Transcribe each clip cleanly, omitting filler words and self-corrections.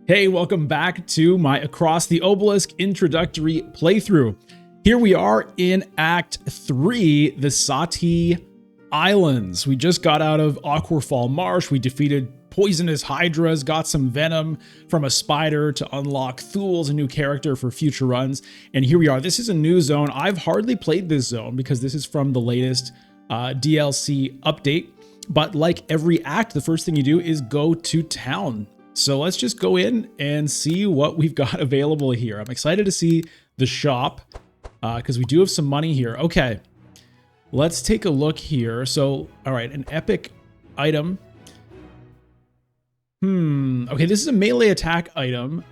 Hey, welcome back to my Across the Obelisk introductory playthrough. Here we are in Act 3, the Sahti Islands. We just got out of Aquarfall Marsh. We defeated poisonous hydras, got some venom from a spider to unlock Thul's, a new character for future runs. And here we are. This is a new zone. I've hardly played this zone because this is from the latest DLC update. But like every act, the first thing you do is go to town. So let's just go in and see what we've got available here. I'm excited to see the shop because we do have some money here. Okay, let's take a look here. So, all right, an epic item. Okay, this is a melee attack item.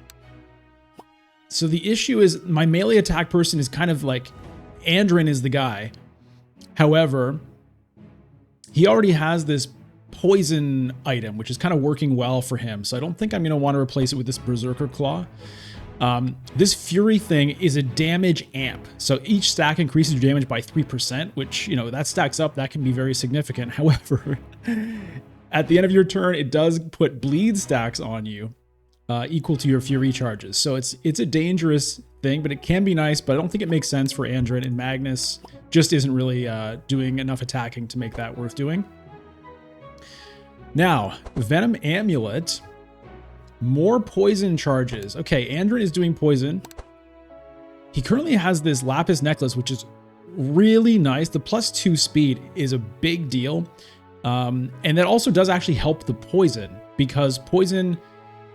So the issue is my melee attack person is kind of like, Andrin is the guy. However, he already has this poison item, which is kind of working well for him. So I don't think I'm going to want to replace it with this Berserker Claw. This Fury thing is a damage amp. So each stack increases your damage by 3%, which, you know, that stacks up. That can be very significant. However, at the end of your turn, it does put bleed stacks on you equal to your Fury charges. So it's a dangerous thing, but it can be nice, but I don't think it makes sense for Andrin, and Magnus just isn't really doing enough attacking to make that worth doing. Now, Venom Amulet, more poison charges. Okay, Andrin is doing poison. He currently has this Lapis Necklace, which is really nice. The +2 speed is a big deal. And that also does actually help the poison, because poison,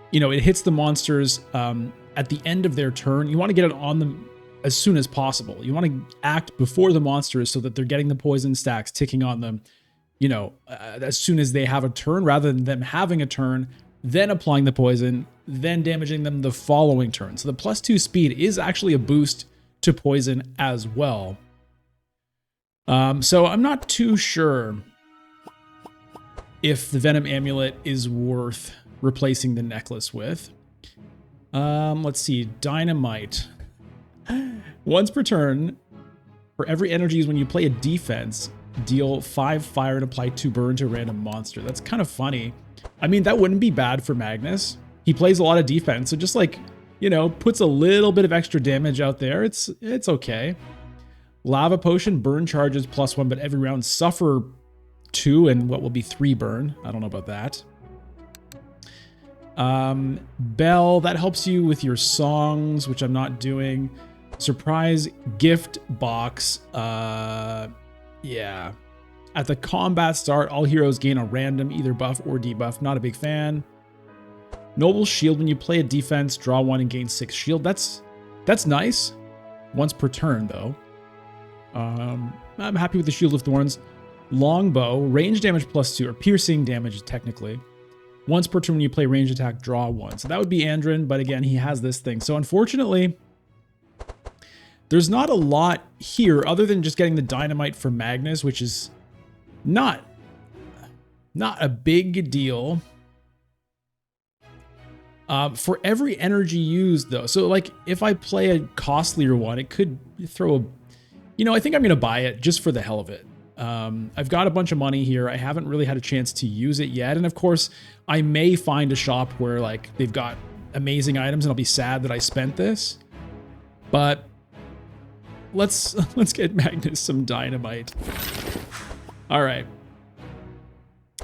you know, it hits the monsters at the end of their turn. You want to get it on them as soon as possible. You want to act before the monsters so that they're getting the poison stacks ticking on them, you know, as soon as they have a turn, rather than them having a turn, then applying the poison, then damaging them the following turn. So the +2 speed is actually a boost to poison as well. So I'm not too sure if the Venom Amulet is worth replacing the necklace with. Let's see, Dynamite. Once per turn, for every energy used when you play a defense, deal 5 fire and apply 2 burn to a random monster. That's kind of funny. I mean, that wouldn't be bad for Magnus. He plays a lot of defense, so just like, you know, puts a little bit of extra damage out there. It's okay. Lava Potion, burn charges +1, but every round suffer 2 and what will be 3 burn. I don't know about that. Bell, that helps you with your songs, which I'm not doing. Surprise gift box. Yeah. At the combat start, all heroes gain a random either buff or debuff. Not a big fan. Noble Shield, when you play a defense, draw 1 and gain 6 shield. That's nice. Once per turn, though. I'm happy with the Shield of Thorns. Longbow, range damage +2, or piercing damage, technically. Once per turn when you play range attack, draw 1. So that would be Andrin, but again, he has this thing. So unfortunately, there's not a lot here other than just getting the Dynamite for Magnus, which is not a big deal. For every energy used, though, so like if I play a costlier one, it could throw a, you know, I think I'm going to buy it just for the hell of it. I've got a bunch of money here. I haven't really had a chance to use it yet. And of course, I may find a shop where like they've got amazing items and I'll be sad that I spent this. But let's get Magnus some Dynamite. All right.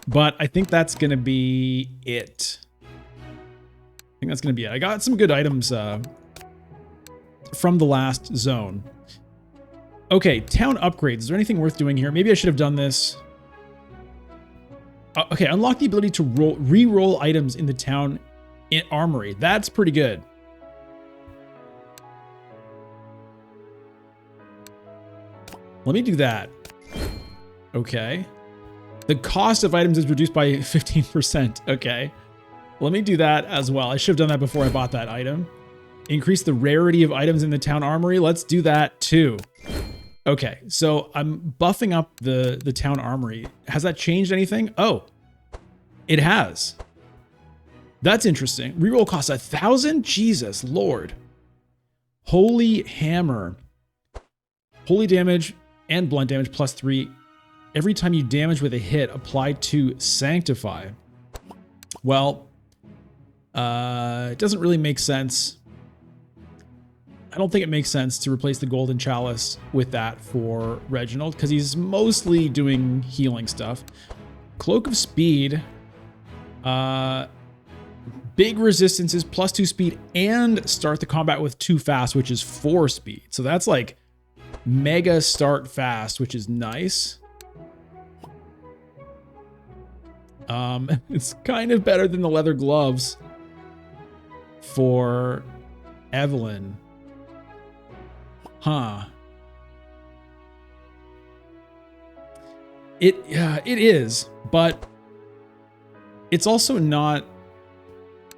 But I think that's going to be it. I got some good items from the last zone. Okay, town upgrades. Is there anything worth doing here? Maybe I should have done this. Okay, unlock the ability to re-roll items in the town armory. That's pretty good. Let me do that. Okay. The cost of items is reduced by 15%. Okay. Let me do that as well. I should have done that before I bought that item. Increase the rarity of items in the town armory. Let's do that too. Okay, so I'm buffing up the town armory. Has that changed anything? Oh, it has. That's interesting. Reroll costs 1,000? Jesus Lord. Holy Hammer. Holy damage and blunt damage +3. Every time you damage with a hit, apply to Sanctify. Well, It doesn't really make sense. I don't think it makes sense to replace the Golden Chalice with that for Reginald, because he's mostly doing healing stuff. Cloak of Speed. Big resistances, +2 speed, and start the combat with 2 fast, which is 4 speed. So that's like mega start fast, which is nice. It's kind of better than the leather gloves for Evelyn. Huh. It is, but it's also not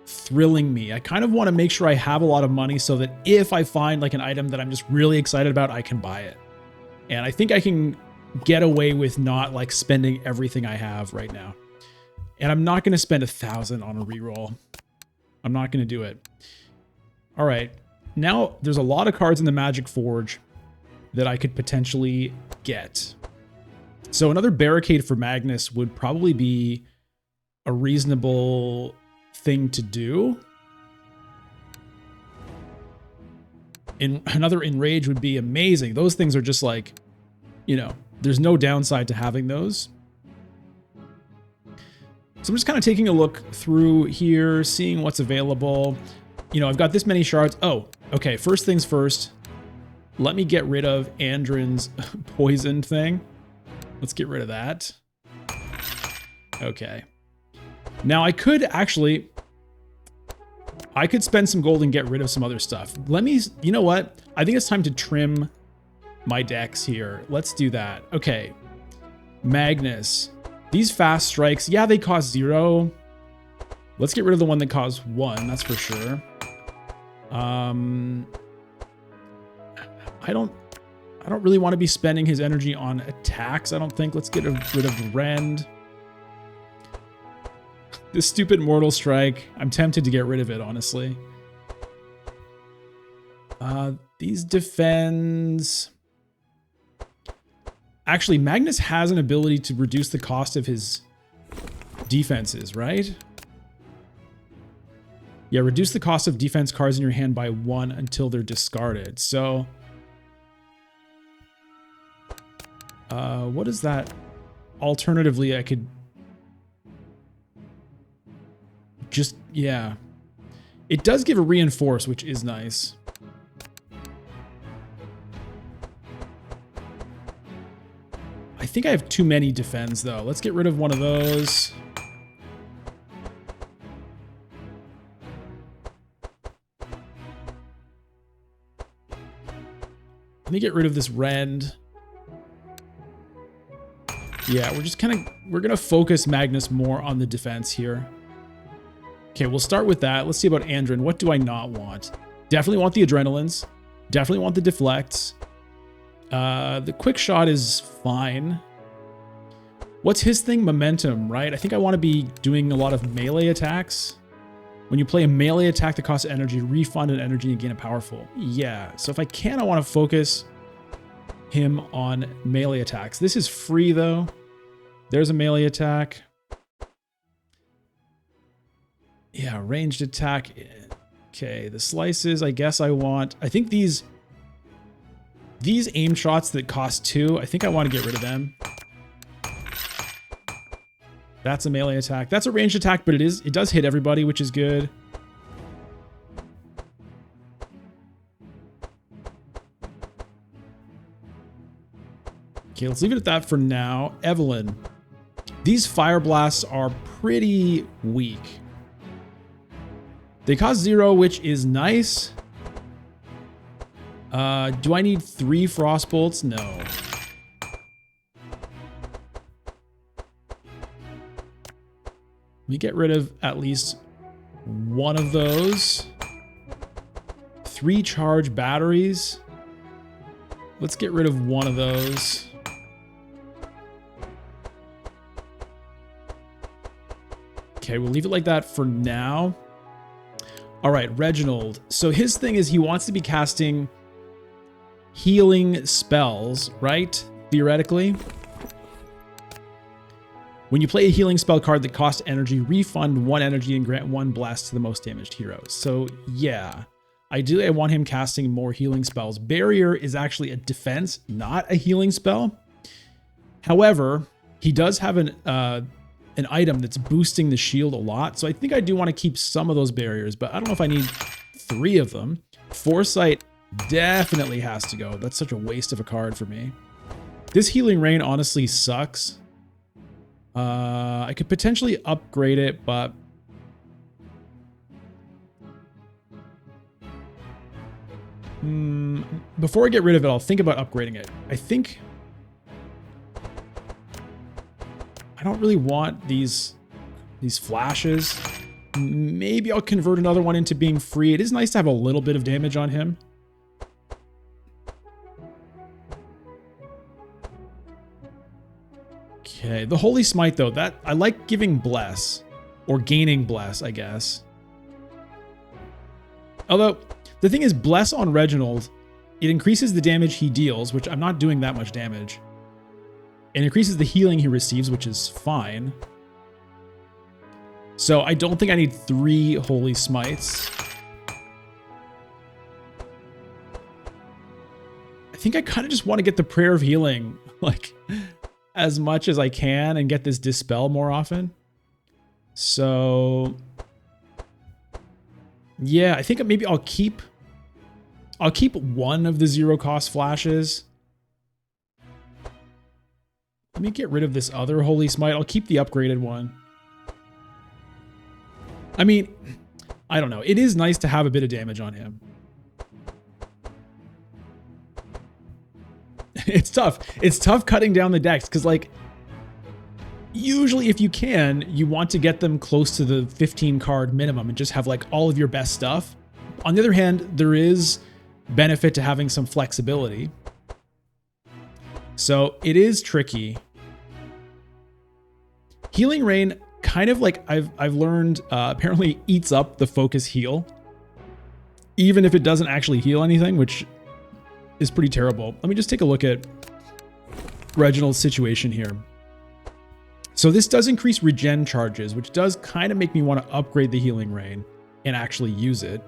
thrilling me. I kind of want to make sure I have a lot of money so that if I find like an item that I'm just really excited about, I can buy it. And I think I can get away with not like spending everything I have right now. And I'm not going to spend 1,000 on a reroll. I'm not going to do it. All right. Now there's a lot of cards in the Magic Forge that I could potentially get. So another barricade for Magnus would probably be a reasonable thing to do. Another Enrage would be amazing. Those things are just like, you know, there's no downside to having those. So I'm just kind of taking a look through here, seeing what's available. You know, I've got this many shards. Oh, okay. First things first. Let me get rid of Andrin's poison thing. Let's get rid of that. Okay. Now I could actually... I could spend some gold and get rid of some other stuff. Let me... You know what? I think it's time to trim my decks here. Let's do that. Okay. Magnus. These fast strikes, yeah, they cost 0. Let's get rid of the one that costs 1, that's for sure. I don't really want to be spending his energy on attacks, I don't think. Let's get rid of Rend. This stupid Mortal Strike. I'm tempted to get rid of it, honestly. These defends... Actually, Magnus has an ability to reduce the cost of his defenses, right? Yeah, reduce the cost of defense cards in your hand by 1 until they're discarded. So, what is that? Alternatively, I could just, yeah. It does give a reinforce, which is nice. I think I have too many defends, though. Let's get rid of one of those. Let me get rid of this Rend. Yeah, we're gonna focus Magnus more on the defense here. Okay, we'll start with that. Let's see about Andrin. What do I not want? Definitely want the Adrenalines. Definitely want the Deflects. The quick shot is fine. What's his thing? Momentum, right? I think I want to be doing a lot of melee attacks. When you play a melee attack that costs energy, refund an energy and gain a powerful. Yeah, so if I can, I want to focus him on melee attacks. This is free, though. There's a melee attack. Yeah, ranged attack. Okay, the slices, I guess I want... I think these aim shots that cost 2, I think I want to get rid of them. That's a melee attack. That's a ranged attack, but it does hit everybody, which is good. Okay, let's leave it at that for now. Evelyn. These fire blasts are pretty weak. They cost 0, which is nice. Do I need 3 frost bolts? No. Let me get rid of at least one of those. 3 charge batteries. Let's get rid of one of those. Okay, we'll leave it like that for now. All right, Reginald. So his thing is he wants to be casting healing spells, right? Theoretically. When you play a healing spell card that costs energy, refund 1 energy and grant 1 blast to the most damaged heroes. So yeah, ideally I want him casting more healing spells. Barrier is actually a defense, not a healing spell. However, he does have an item that's boosting the shield a lot. So I think I do want to keep some of those barriers, but I don't know if I need 3 of them. Foresight definitely has to go. That's such a waste of a card for me. This Healing Rain honestly sucks. I could potentially upgrade it, but before I get rid of it, I'll think about upgrading it. I think I don't really want these flashes. Maybe I'll convert another one into being free. It is nice to have a little bit of damage on him. Okay, the Holy Smite though, that I like giving Bless, or gaining Bless, I guess. Although, the thing is, Bless on Reginald, it increases the damage he deals, which I'm not doing that much damage. It increases the healing he receives, which is fine. So I don't think I need 3 Holy Smites. I think I kind of just want to get the Prayer of Healing, like, as much as I can and get this Dispel more often. So yeah, I think maybe I'll keep 1 of the 0-cost flashes. Let me get rid of this other Holy Smite. I'll keep the upgraded one. I mean, I don't know. It is nice to have a bit of damage on him. It's tough. It's tough cutting down the decks because, like, usually if you can, you want to get them close to the 15 card minimum and just have like all of your best stuff. On the other hand, there is benefit to having some flexibility. So it is tricky. Healing Rain kind of like I've learned apparently eats up the focus heal, even if it doesn't actually heal anything, which is pretty terrible. Let me just take a look at Reginald's situation here. So this does increase regen charges, which does kind of make me want to upgrade the Healing Rain and actually use it.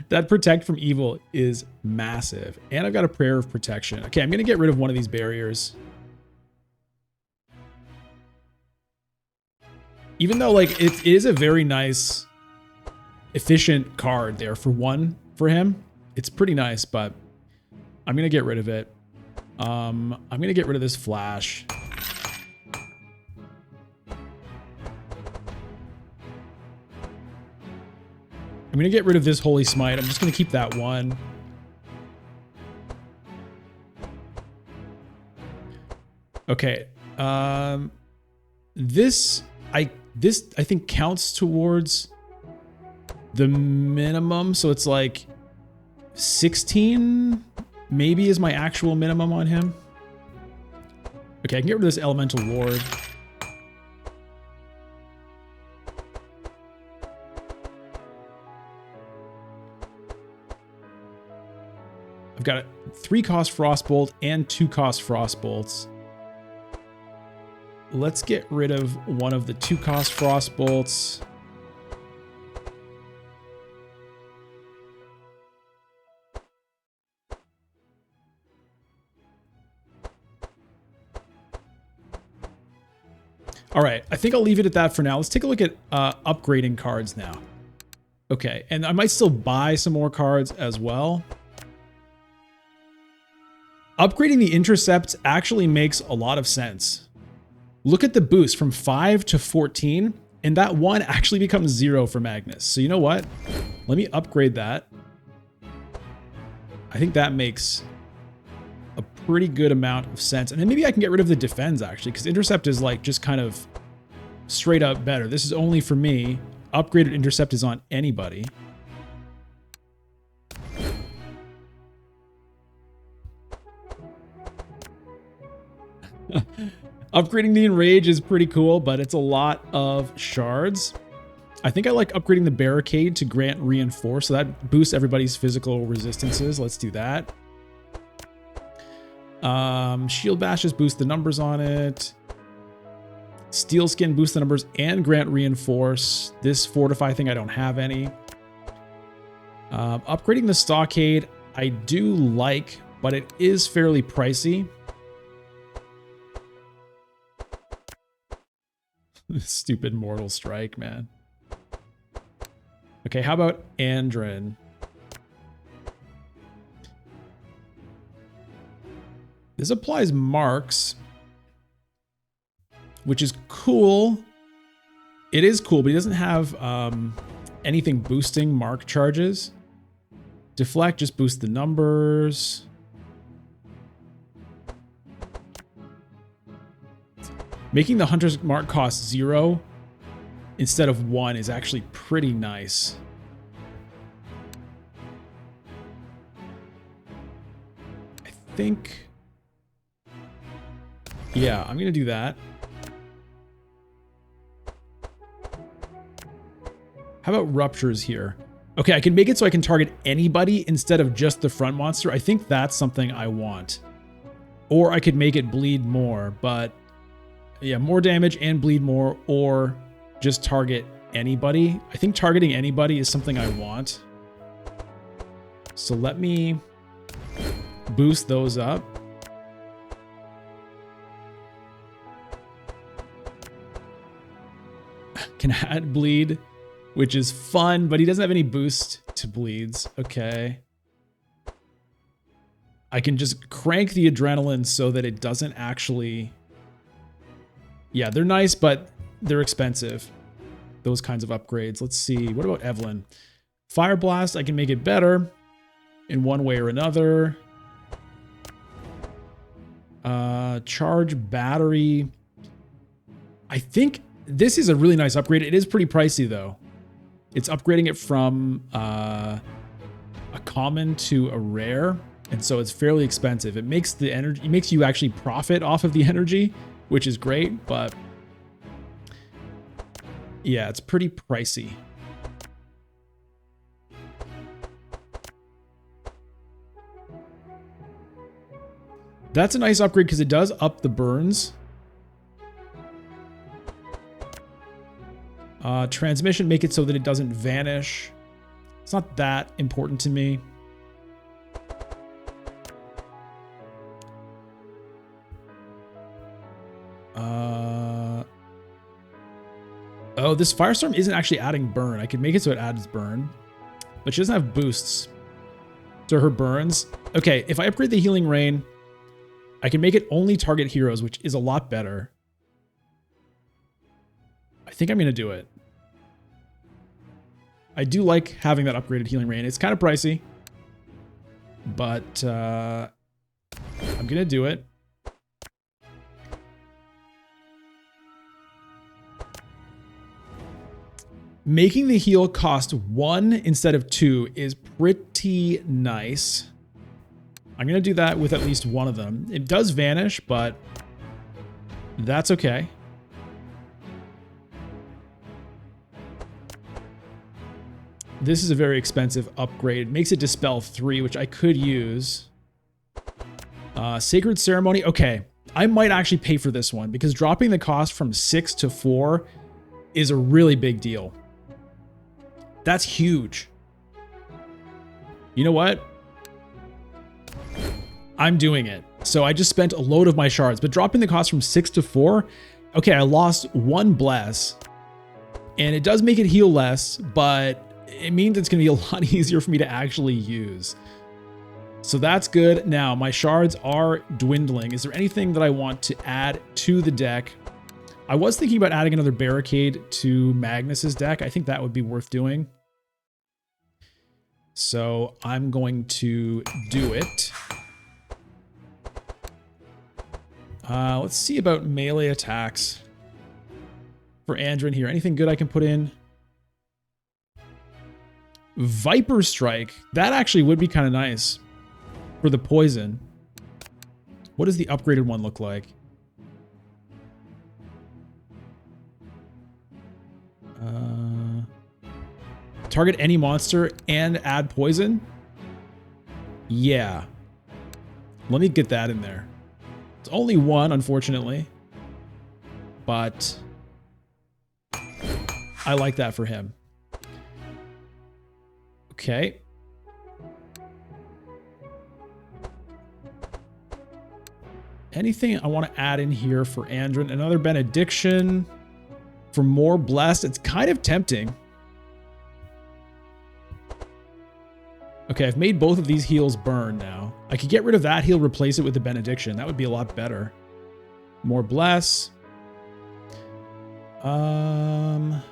That Protect from Evil is massive. And I've got a Prayer of Protection. Okay, I'm going to get rid of one of these barriers. Even though, like, it is a very nice, efficient card there for him. It's pretty nice, but I'm going to get rid of it. I'm going to get rid of this flash. I'm going to get rid of this Holy Smite. I'm just going to keep that one. Okay. This I think counts towards the minimum. So it's like 16 maybe is my actual minimum on him. Okay, I can get rid of this Elemental Ward. I've got a 3-cost Frostbolt and 2-cost Frostbolts. Let's get rid of one of the 2-cost Frostbolts. All right, I think I'll leave it at that for now. Let's take a look at upgrading cards now. Okay, and I might still buy some more cards as well. Upgrading the Intercept actually makes a lot of sense. Look at the boost from 5 to 14, and that 1 actually becomes 0 for Magnus. So you know what? Let me upgrade that. I think that makes a pretty good amount of sense. And then maybe I can get rid of the Defense actually, because Intercept is like just kind of straight up better. This is only for me. Upgraded Intercept is on anybody. Upgrading the Enrage is pretty cool, but it's a lot of shards. I think I like upgrading the Barricade to grant Reinforce, so that boosts everybody's physical resistances. Let's do that. Shield Bashes boost the numbers on it. Steel Skin boosts the numbers and grant Reinforce. This Fortify thing, I don't have any. Upgrading the Stockade, I do like, but it is fairly pricey. Stupid Mortal Strike, man. Okay, how about Andrin? This applies marks, which is cool. It is cool, but he doesn't have anything boosting mark charges. Deflect just boosts the numbers. Making the Hunter's Mark cost 0 instead of 1 is actually pretty nice. I think... yeah, I'm going to do that. How about Ruptures here? Okay, I can make it so I can target anybody instead of just the front monster. I think that's something I want. Or I could make it bleed more, but... yeah, more damage and bleed more, or just target anybody. I think targeting anybody is something I want. So let me boost those up. Can add bleed, which is fun, but he doesn't have any boost to bleeds. Okay. I can just crank the adrenaline so that it doesn't actually... yeah, they're nice, but they're expensive. Those kinds of upgrades. Let's see. What about Evelyn? Fire Blast, I can make it better in one way or another. Charge Battery. I think this is a really nice upgrade. It is pretty pricey, though. It's upgrading it from a common to a rare, and so it's fairly expensive. It makes the energy, it makes you actually profit off of the energy, which is great, but yeah, it's pretty pricey. That's a nice upgrade because it does up the burns. Transmission, make it so that it doesn't vanish. It's not that important to me. Oh, this Firestorm isn't actually adding burn. I could make it so it adds burn, but she doesn't have boosts to her burns. Okay, if I upgrade the Healing Rain, I can make it only target heroes, which is a lot better. I think I'm going to do it. I do like having that upgraded Healing Rain. It's kind of pricey, but I'm going to do it. Making the heal cost 1 instead of 2 is pretty nice. I'm going to do that with at least one of them. It does vanish, but that's okay. This is a very expensive upgrade. It makes it Dispel 3, which I could use. Sacred Ceremony. Okay, I might actually pay for this one because dropping the cost from 6 to 4 is a really big deal. That's huge. You know what? I'm doing it. So I just spent a load of my shards, but dropping the cost from 6 to 4, okay, I lost 1 bless. And it does make it heal less, but it means it's going to be a lot easier for me to actually use. So that's good. Now, my shards are dwindling. Is there anything that I want to add to the deck? I was thinking about adding another Barricade to Magnus's deck. I think that would be worth doing. So I'm going to do it. Let's see about melee attacks for Andrin here. Anything good I can put in? Viper Strike. That actually would be kind of nice for the poison. What does the upgraded one look like? Target any monster and add poison? Yeah. Let me get that in there. It's only one, unfortunately. But I like that for him. Okay. Anything I want to add in here for Andrin? Another benediction for more blessed. It's kind of tempting. Okay, I've made both of these heals burn now. I could get rid of that heal, replace it with the benediction. That would be a lot better. More bless. I'm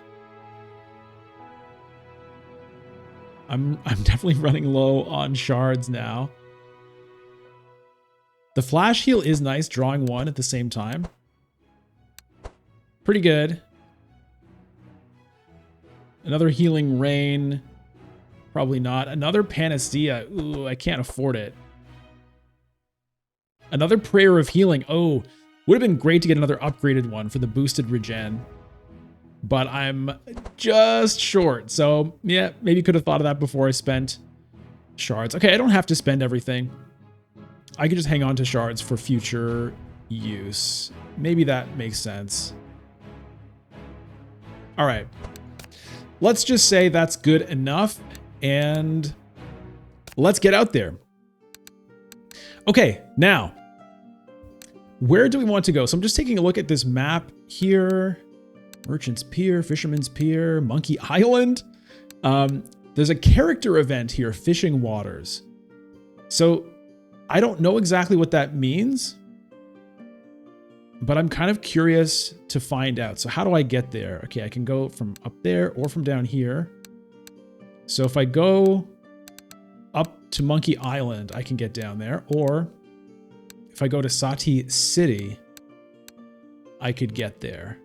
definitely running low on shards now. The flash heal is nice, drawing one at the same time. Pretty good. Another healing rain. Probably not. Another panacea. Ooh, I can't afford it. Another prayer of healing. Oh, would have been great to get another upgraded one for the boosted regen. But I'm just short. So yeah, maybe could have thought of that before I spent shards. Okay, I don't have to spend everything. I could just hang on to shards for future use. Maybe that makes sense. All right. Let's just say that's good enough. And let's get out there. Okay, now, where do we want to go? So I'm just taking a look at this map here. Merchant's Pier, Fisherman's Pier, Monkey Island. There's a character event here, Fishing Waters. So I don't know exactly what that means, but I'm kind of curious to find out. So how do I get there? Okay, I can go from up there or from down here. So if I go up to Monkey Island, I can get down there. Or if I go to Sahti City, I could get there.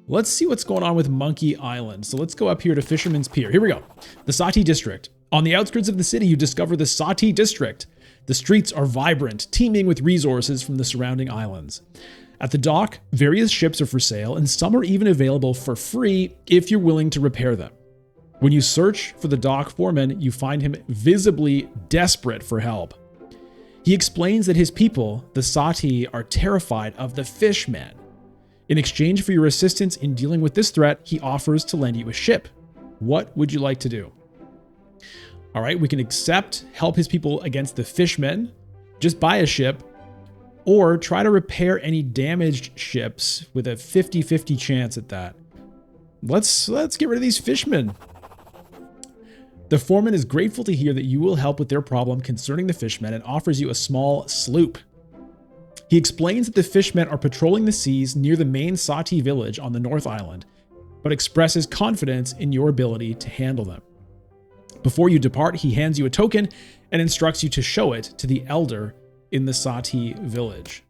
Let's see what's going on with Monkey Island. So let's go up here to Fisherman's Pier. Here we go. The Sahti District. On the outskirts of the city, you discover the Sahti District. The streets are vibrant, teeming with resources from the surrounding islands. At the dock, various ships are for sale, and some are even available for free if you're willing to repair them. When you search for the dock foreman, you find him visibly desperate for help. He explains that his people, the Sahti, are terrified of the fishmen. In exchange for your assistance in dealing with this threat, he offers to lend you a ship. What would you like to do? All right, we can accept help his people against the fishmen, just buy a ship, or try to repair any damaged ships with a 50-50 chance at that. Let's get rid of these fishmen. The foreman is grateful to hear that you will help with their problem concerning the fishmen and offers you a small sloop. He explains that the fishmen are patrolling the seas near the main Sahti village on the North Island, but expresses confidence in your ability to handle them. Before you depart, he hands you a token and instructs you to show it to the elder in the Sahti village.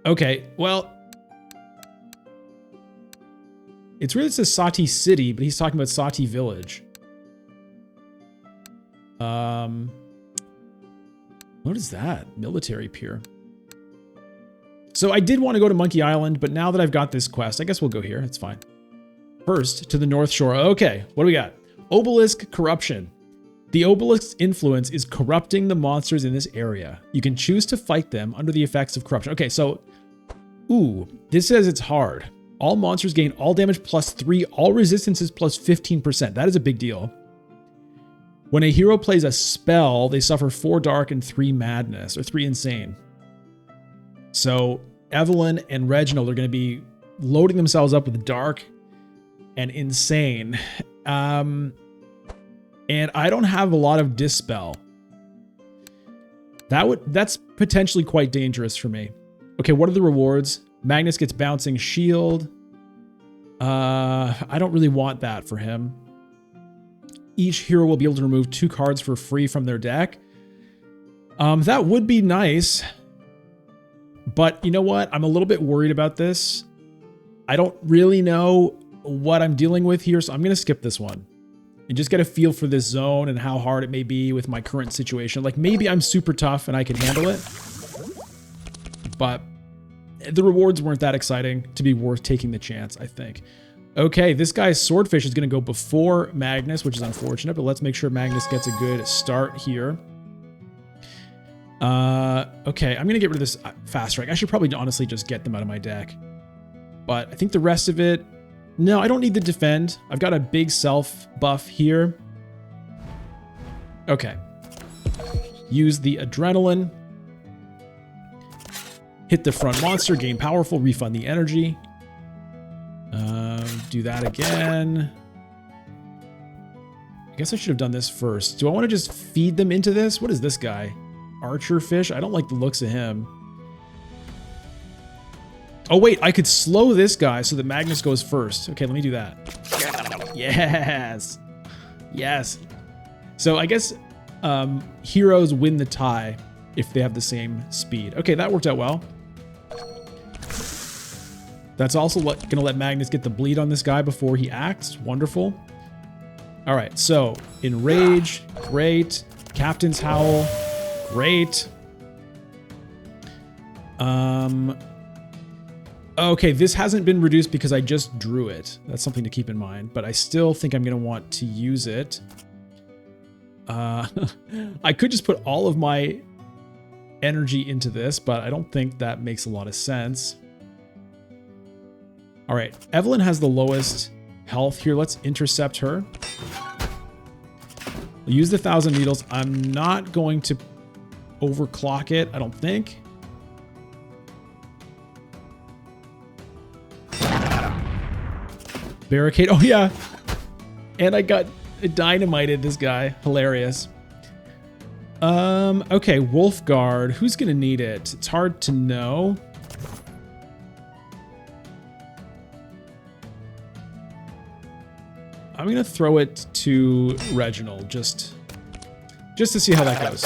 Okay, well, it's really says Sahti City, but he's talking about Sahti village. What is that? Military pier. So I did want to go to Monkey Island, but now that I've got this quest, I guess we'll go here. It's fine. First, to the North Shore. Okay, what do we got? Obelisk corruption. The obelisk's influence is corrupting the monsters in this area. You can choose to fight them under the effects of corruption. Okay, so, this says it's hard. All monsters gain all damage +3, all resistances +15%. That is a big deal. When a hero plays a spell, they suffer 4 dark and 3 madness, or 3 insane. So Evelyn and Reginald are going to be loading themselves up with dark and insane. And I don't have a lot of dispel. That's potentially quite dangerous for me. Okay, what are the rewards? Magnus gets bouncing shield. I don't really want that for him. Each hero will be able to remove 2 cards for free from their deck. That would be nice. But you know what? I'm a little bit worried about this. I don't really know what I'm dealing with here, so I'm going to skip this one. And just get a feel for this zone and how hard it may be with my current situation. Like, maybe I'm super tough and I can handle it. But the rewards weren't that exciting to be worth taking the chance, I think. Okay, this guy's swordfish is going to go before Magnus, which is unfortunate, but let's make sure Magnus gets a good start here. Okay, I'm going to get rid of this fast strike. I should probably honestly just get them out of my deck. But I think the rest of it... No, I don't need to defend. I've got a big self buff here. Okay. Use the adrenaline. Hit the front monster, gain powerful, refund the energy. Do that again. I guess I should have done this first. Do I want to just feed them into this? What is this guy? Archer fish? I don't like the looks of him. Oh wait, I could slow this guy so that Magnus goes first. Okay, let me do that. Yes. Yes. So I guess heroes win the tie if they have the same speed. Okay, that worked out well. That's also gonna let Magnus get the bleed on this guy before he acts. Wonderful. All right, so Enrage, great. Captain's Howl, great. Okay, this hasn't been reduced because I just drew it. That's something to keep in mind, but I still think I'm gonna want to use it. I could just put all of my energy into this, but I don't think that makes a lot of sense. All right, Evelyn has the lowest health here. Let's intercept her. We'll use the 1,000 needles. I'm not going to overclock it, I don't think. Barricade. Oh, yeah. And I got dynamited this guy. Hilarious. Okay, Wolfguard. Who's going to need it? It's hard to know. I'm going to throw it to Reginald just to see how that goes.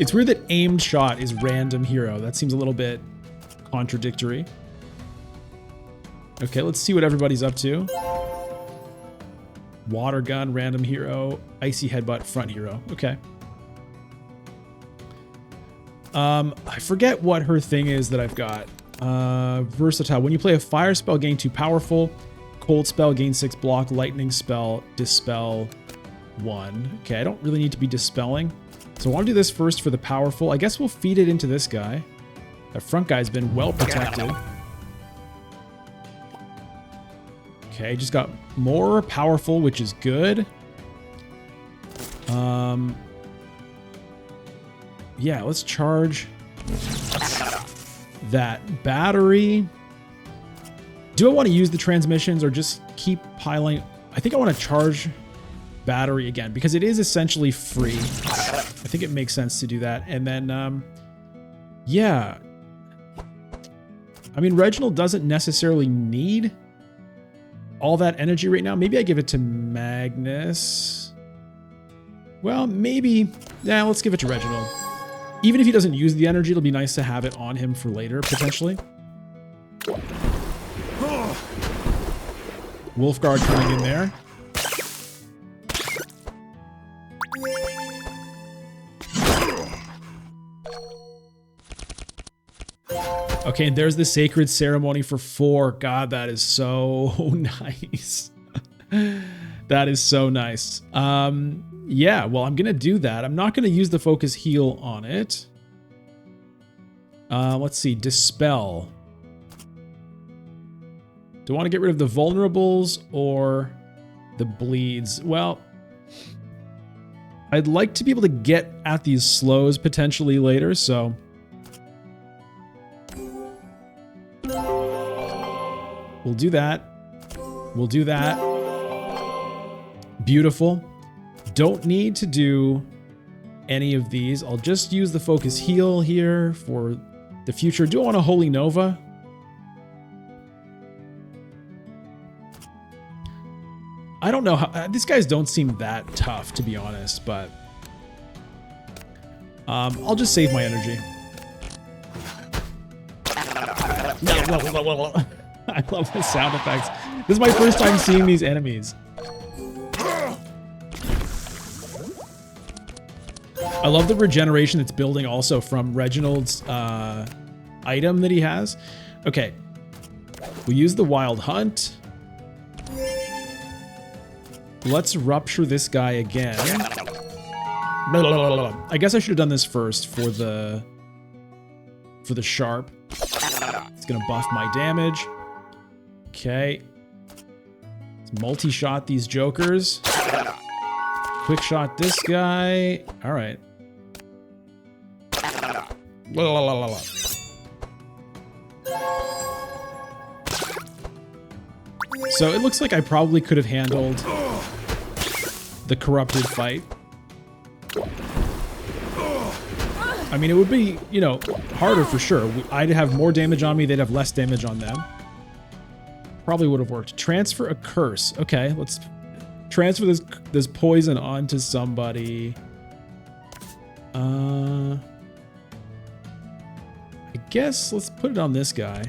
It's weird that aimed shot is random hero. That seems a little bit contradictory. Okay, let's see what everybody's up to. Water gun, random hero. Icy headbutt, front hero. Okay. I forget what her thing is that I've got. Versatile. When you play a fire spell, gain 2 powerful. Cold spell, gain 6 block. Lightning spell, dispel 1. Okay, I don't really need to be dispelling. So I want to do this first for the powerful. I guess we'll feed it into this guy. That front guy's been well protected. Okay, just got more powerful, which is good. Yeah, let's charge that battery. Do I want to use the transmissions or just keep piling? I think I want to charge battery again because it is essentially free. I think it makes sense to do that. And then, yeah. I mean, Reginald doesn't necessarily need all that energy right now. Maybe I give it to Magnus. Well, maybe. Yeah, let's give it to Reginald. Even if he doesn't use the energy, it'll be nice to have it on him for later, potentially. Wolfguard coming in there. Okay, and there's the sacred ceremony for 4. God, that is so nice. That is so nice. Yeah, well, I'm going to do that. I'm not going to use the focus heal on it. Let's see. Dispel. Do I want to get rid of the vulnerables or the bleeds? Well, I'd like to be able to get at these slows potentially later, so... We'll do that. We'll do that. Beautiful. Don't need to do any of these. I'll just use the focus heal here for the future. Do I want a Holy Nova? I don't know how... these guys don't seem that tough, to be honest, but... I'll just save my energy. I love the sound effects. This is my first time seeing these enemies. I love the regeneration that's building also from Reginald's item that he has. Okay. We use the Wild Hunt. Let's rupture this guy again. I guess I should have done this first for the sharp. It's gonna buff my damage. Okay. Let's multi-shot these jokers. Quick shot this guy. All right. So it looks like I probably could have handled the corrupted fight. I mean, it would be, you know, harder for sure. I'd have more damage on me. They'd have less damage on them. Probably would have worked. Transfer a curse. Okay, let's transfer this poison onto somebody. I guess let's put it on this guy.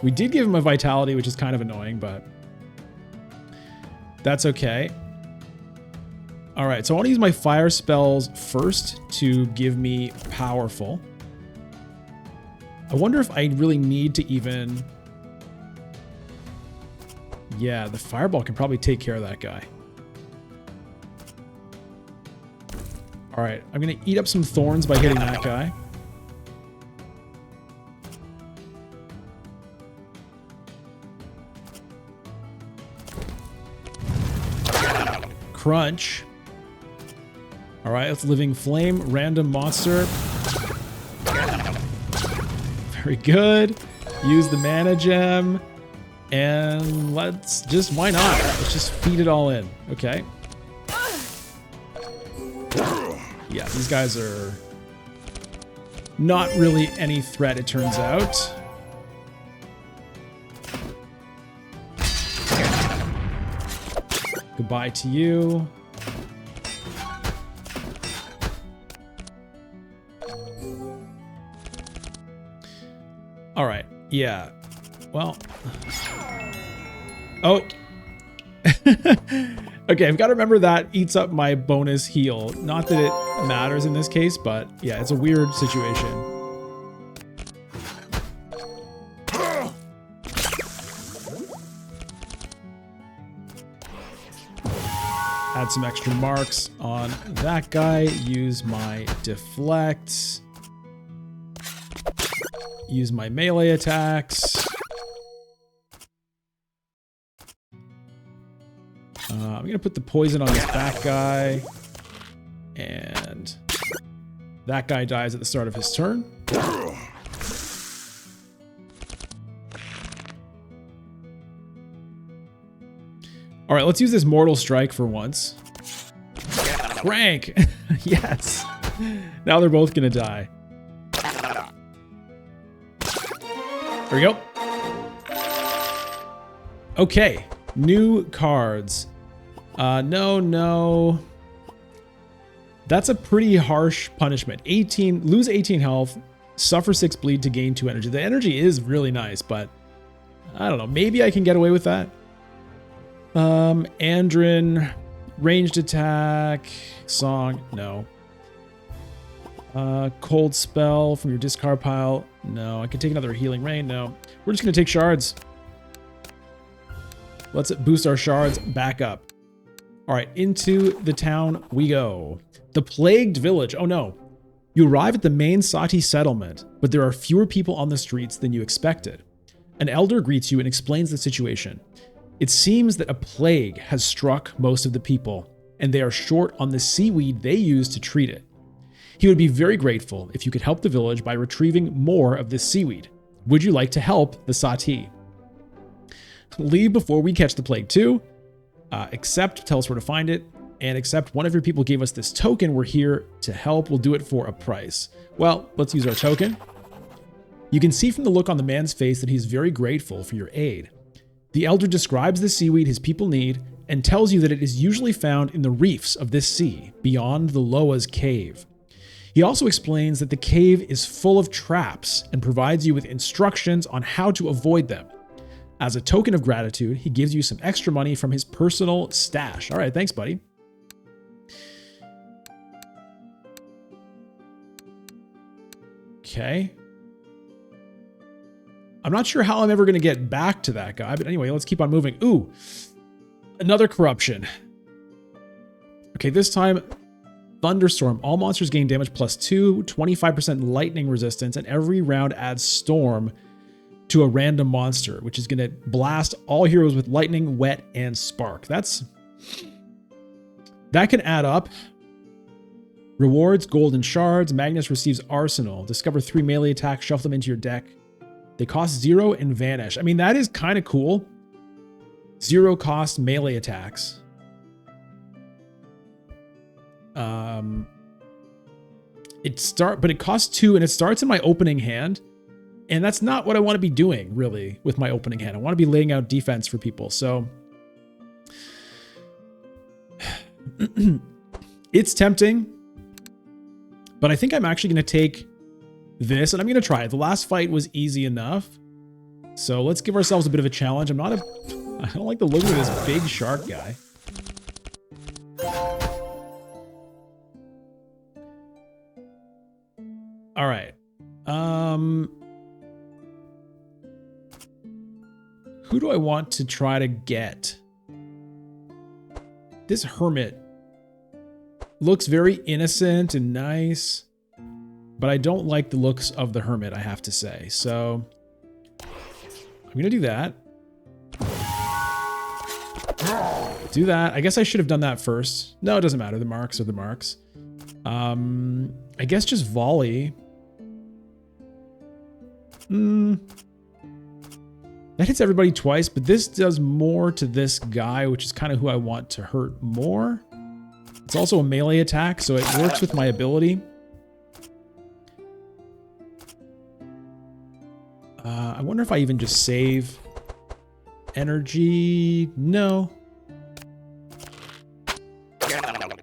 We did give him a vitality, which is kind of annoying, but that's okay. All right, so I want to use my fire spells first to give me powerful. I wonder if I really need to even... Yeah, the fireball can probably take care of that guy. All right, I'm going to eat up some thorns by hitting that guy. Crunch. All right, let's Living Flame, random monster. Very good. Use the mana gem. And let's just, why not? Let's just feed it all in. Okay. Yeah, these guys are not really any threat, it turns out. Goodbye to you. All right. Yeah. Well. Oh. Okay, I've got to remember that eats up my bonus heal. Not that it matters in this case, but yeah, it's a weird situation. Add some extra marks on that guy. Use my deflect. Use my melee attacks. I'm going to put the poison on this back guy. And that guy dies at the start of his turn. All right, let's use this Mortal Strike for once. Crank! Yes! Now they're both going to die. There we go. Okay, new cards. No. That's a pretty harsh punishment. Lose 18 health, suffer 6 bleed to gain 2 energy. The energy is really nice, but I don't know. Maybe I can get away with that. Andrin, ranged attack, song, no. Cold spell from your discard pile, no. I can take another healing rain, no. We're just gonna take shards. Let's boost our shards back up. All right, into the town we go. The Plagued Village, oh no. You arrive at the main Sahti settlement, but there are fewer people on the streets than you expected. An elder greets you and explains the situation. It seems that a plague has struck most of the people, and they are short on the seaweed they use to treat it. He would be very grateful if you could help the village by retrieving more of this seaweed. Would you like to help the Sahti? Leave before we catch the plague too. Accept, tell us where to find it, and accept one of your people gave us this token. We're here to help. We'll do it for a price. Well, let's use our token. You can see from the look on the man's face that he's very grateful for your aid. The elder describes the seaweed his people need and tells you that it is usually found in the reefs of this sea, beyond the Loa's cave. He also explains that the cave is full of traps and provides you with instructions on how to avoid them. As a token of gratitude, he gives you some extra money from his personal stash. All right, thanks, buddy. Okay. I'm not sure how I'm ever going to get back to that guy, but anyway, let's keep on moving. Ooh, another corruption. Okay, this time, thunderstorm. All monsters gain damage +2, 25% lightning resistance, and every round adds storm to a random monster, which is going to blast all heroes with lightning, wet, and spark. That can add up. Rewards, golden shards. Magnus receives arsenal. Discover 3 melee attacks, shuffle them into your deck. They cost 0 and vanish. I mean, that is kind of cool. 0 cost melee attacks. But it costs 2 and it starts in my opening hand. And that's not what I want to be doing, really, with my opening hand. I want to be laying out defense for people. So it's tempting, but I think I'm actually going to take this and I'm going to try it. The last fight was easy enough. So let's give ourselves a bit of a challenge. I don't like the look of this big shark guy. All right. Who do I want to try to get? This hermit looks very innocent and nice, but I don't like the looks of the hermit, I have to say. So I'm going to do that. Do that. I guess I should have done that first. No, it doesn't matter. The marks are the marks. I guess just volley. That hits everybody twice, but this does more to this guy, which is kind of who I want to hurt more. It's also a melee attack, so it works with my ability. I wonder if I even just save energy. No.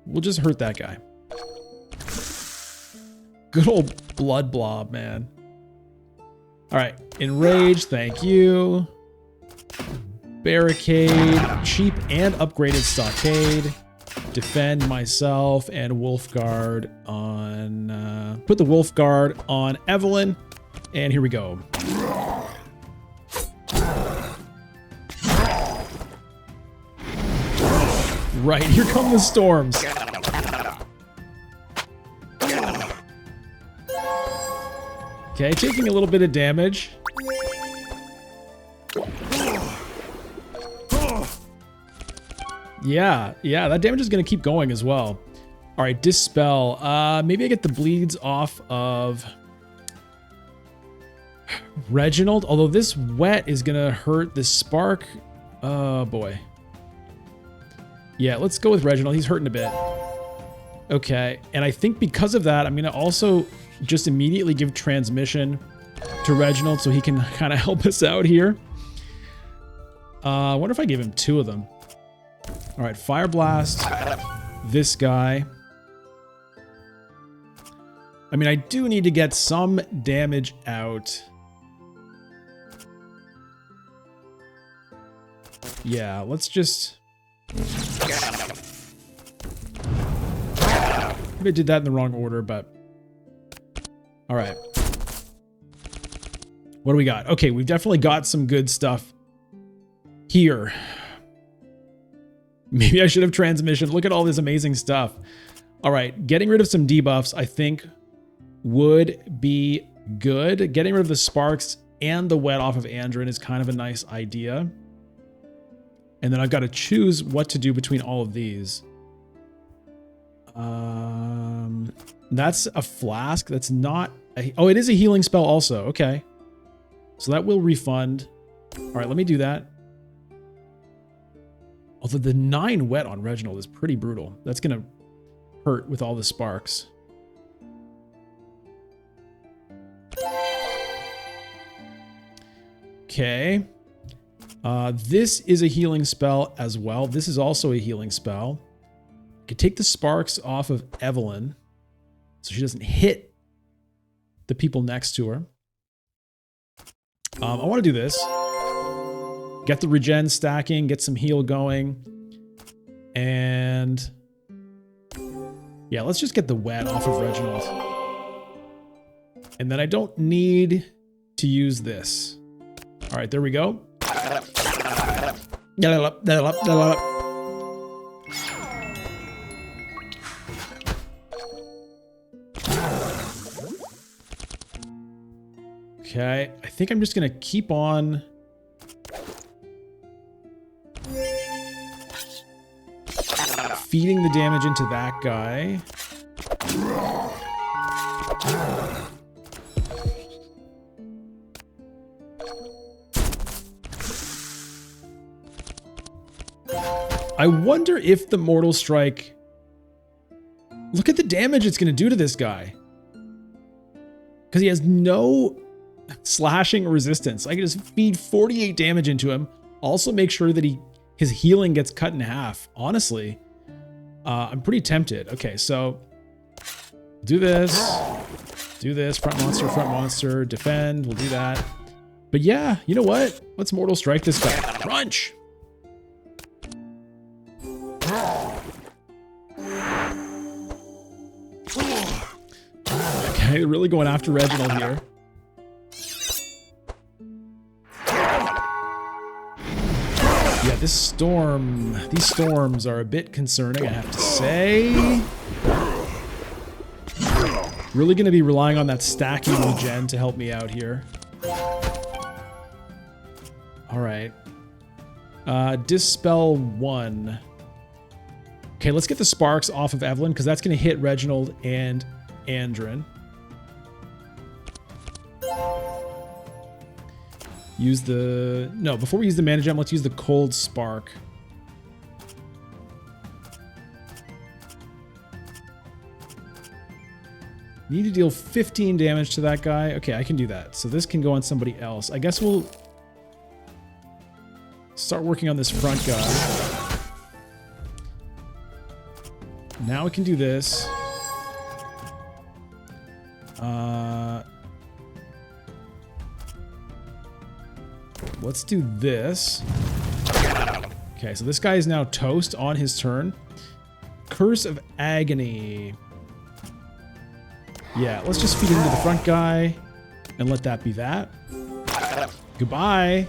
We'll just hurt that guy. Good old blood blob, man. All right, enrage, thank you. Barricade, cheap and upgraded stockade. Defend myself and wolf guard on, put the wolf guard on Evelyn. And here we go. Right, here come the storms. Okay, taking a little bit of damage. Yeah, that damage is going to keep going as well. All right, dispel. Maybe I get the bleeds off of Reginald, although this wet is going to hurt the spark. Oh, boy. Yeah, let's go with Reginald. He's hurting a bit. Okay, and I think because of that, I'm going to also just immediately give transmission to Reginald so he can kind of help us out here. I wonder if I give him 2 of them. All right, Fire Blast, this guy. I mean, I do need to get some damage out. Yeah, let's just... Maybe I did that in the wrong order, but... All right. What do we got? Okay, we've definitely got some good stuff here. Maybe I should have transmission. Look at all this amazing stuff. All right, getting rid of some debuffs, I think, would be good. Getting rid of the sparks and the wet off of Andrin is kind of a nice idea. And then I've got to choose what to do between all of these. That's a flask. That's not... Oh, it is a healing spell also. Okay. So that will refund. All right, let me do that. Although the 9 wet on Reginald is pretty brutal. That's going to hurt with all the sparks. Okay. This is a healing spell as well. This is also a healing spell. I could take the sparks off of Evelyn so she doesn't hit the people next to her. I want to do this. Get the regen stacking, get some heal going. And yeah, let's just get the wet off of Reginald. And then I don't need to use this. All right, there we go. Okay, I think I'm just gonna keep on feeding the damage into that guy. I wonder if the Mortal Strike... Look at the damage it's going to do to this guy. Because he has no slashing resistance. I can just feed 48 damage into him. Also make sure that his healing gets cut in half. Honestly, I'm pretty tempted. Okay, so do this. Do this. Front monster, defend. We'll do that. But yeah, you know what? Let's Mortal Strike this guy. Crunch! Okay, really going after Reginald here. Yeah, these storms are a bit concerning, I have to say. Really going to be relying on that stacking regen to help me out here. All right. Dispel 1. Okay, let's get the sparks off of Evelyn, because that's going to hit Reginald and Andrin. Use the... No, before we use the mana gem, let's use the cold spark. Need to deal 15 damage to that guy. Okay, I can do that. So this can go on somebody else. I guess we'll start working on this front guy. Now we can do this. Let's do this. Okay, so this guy is now toast on his turn. Curse of Agony. Yeah, let's just feed into the front guy and let that be that. Goodbye.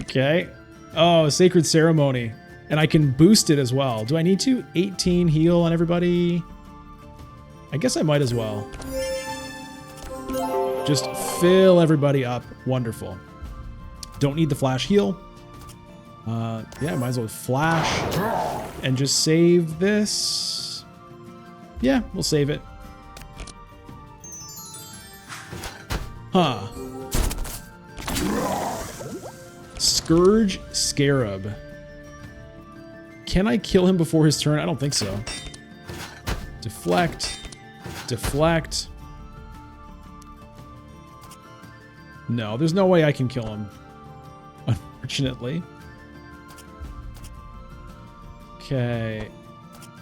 Okay. Oh, Sacred Ceremony. And I can boost it as well. Do I need to? 18 heal on everybody? I guess I might as well. Just fill everybody up. Wonderful. Don't need the flash heal. Yeah, might as well flash and just save this. Yeah, we'll save it. Huh. Scourge Scarab. Can I kill him before his turn? I don't think so. Deflect. Deflect. No, there's no way I can kill him. Unfortunately. Okay.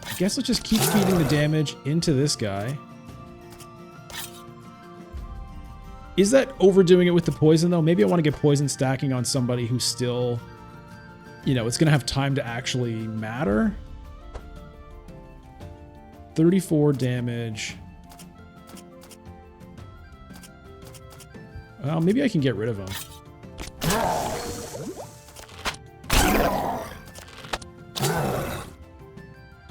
I guess let's just keep feeding the damage into this guy. Is that overdoing it with the poison, though? Maybe I want to get poison stacking on somebody who's still... You know, it's going to have time to actually matter. 34 damage. Well, maybe I can get rid of him.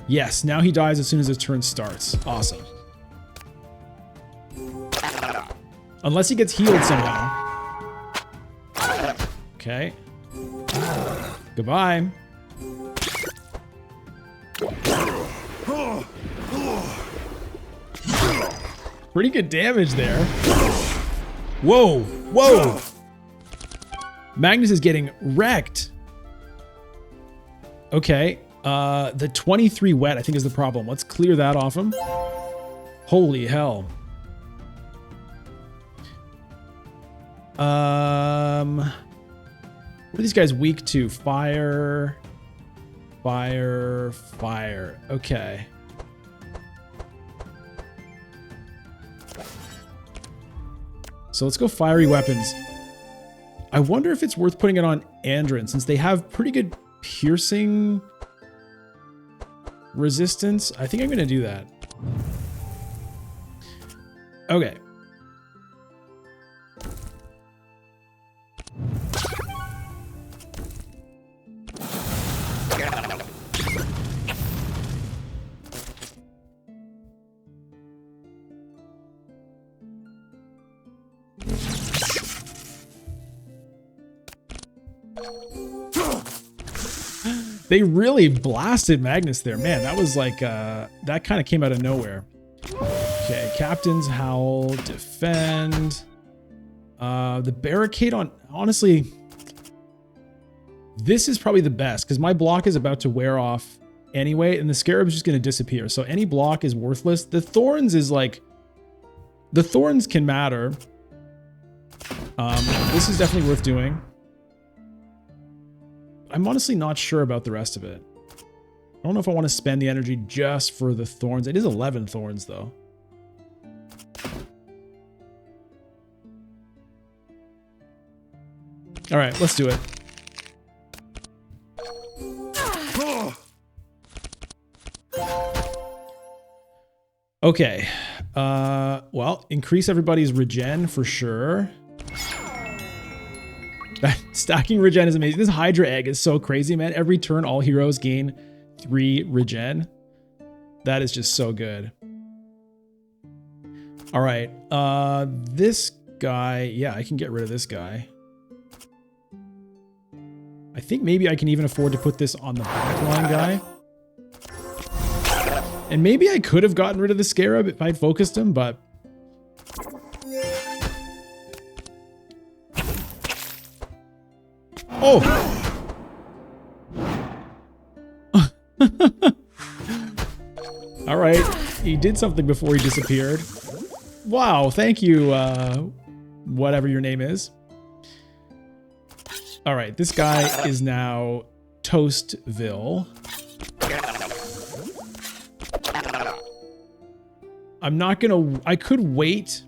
Yes, now he dies as soon as his turn starts. Awesome. Unless he gets healed somehow. Okay. Goodbye. Pretty good damage there. Whoa, whoa. Magnus is getting wrecked. Okay. The 23 wet, I think, is the problem. Let's clear that off him. Holy hell. What are these guys weak to? Fire, fire, fire. Okay. So let's go fiery weapons. I wonder if it's worth putting it on Andrin, since they have pretty good piercing resistance. I think I'm going to do that. Okay. They really blasted Magnus there. Man, that was like, that kind of came out of nowhere. Okay, Captain's Howl, defend. The barricade on, honestly, this is probably the best because my block is about to wear off anyway, and the Scarab's just going to disappear. So any block is worthless. The Thorns is like, the Thorns can matter. This is definitely worth doing. I'm honestly not sure about the rest of it. I don't know if I want to spend the energy just for the Thorns. It is 11 Thorns, though. All right, let's do it. Okay. Well, increase everybody's regen for sure. Stacking regen is amazing. This Hydra egg is so crazy, man. Every turn, all heroes gain 3 regen. That is just so good. All right. This guy, yeah, I can get rid of this guy. I think maybe I can even afford to put this on the backline guy. And maybe I could have gotten rid of the Scarab if I'd focused him, but... Oh! All right, he did something before he disappeared. Wow, thank you, whatever your name is. All right, this guy is now Toastville. I'm not gonna, I could wait.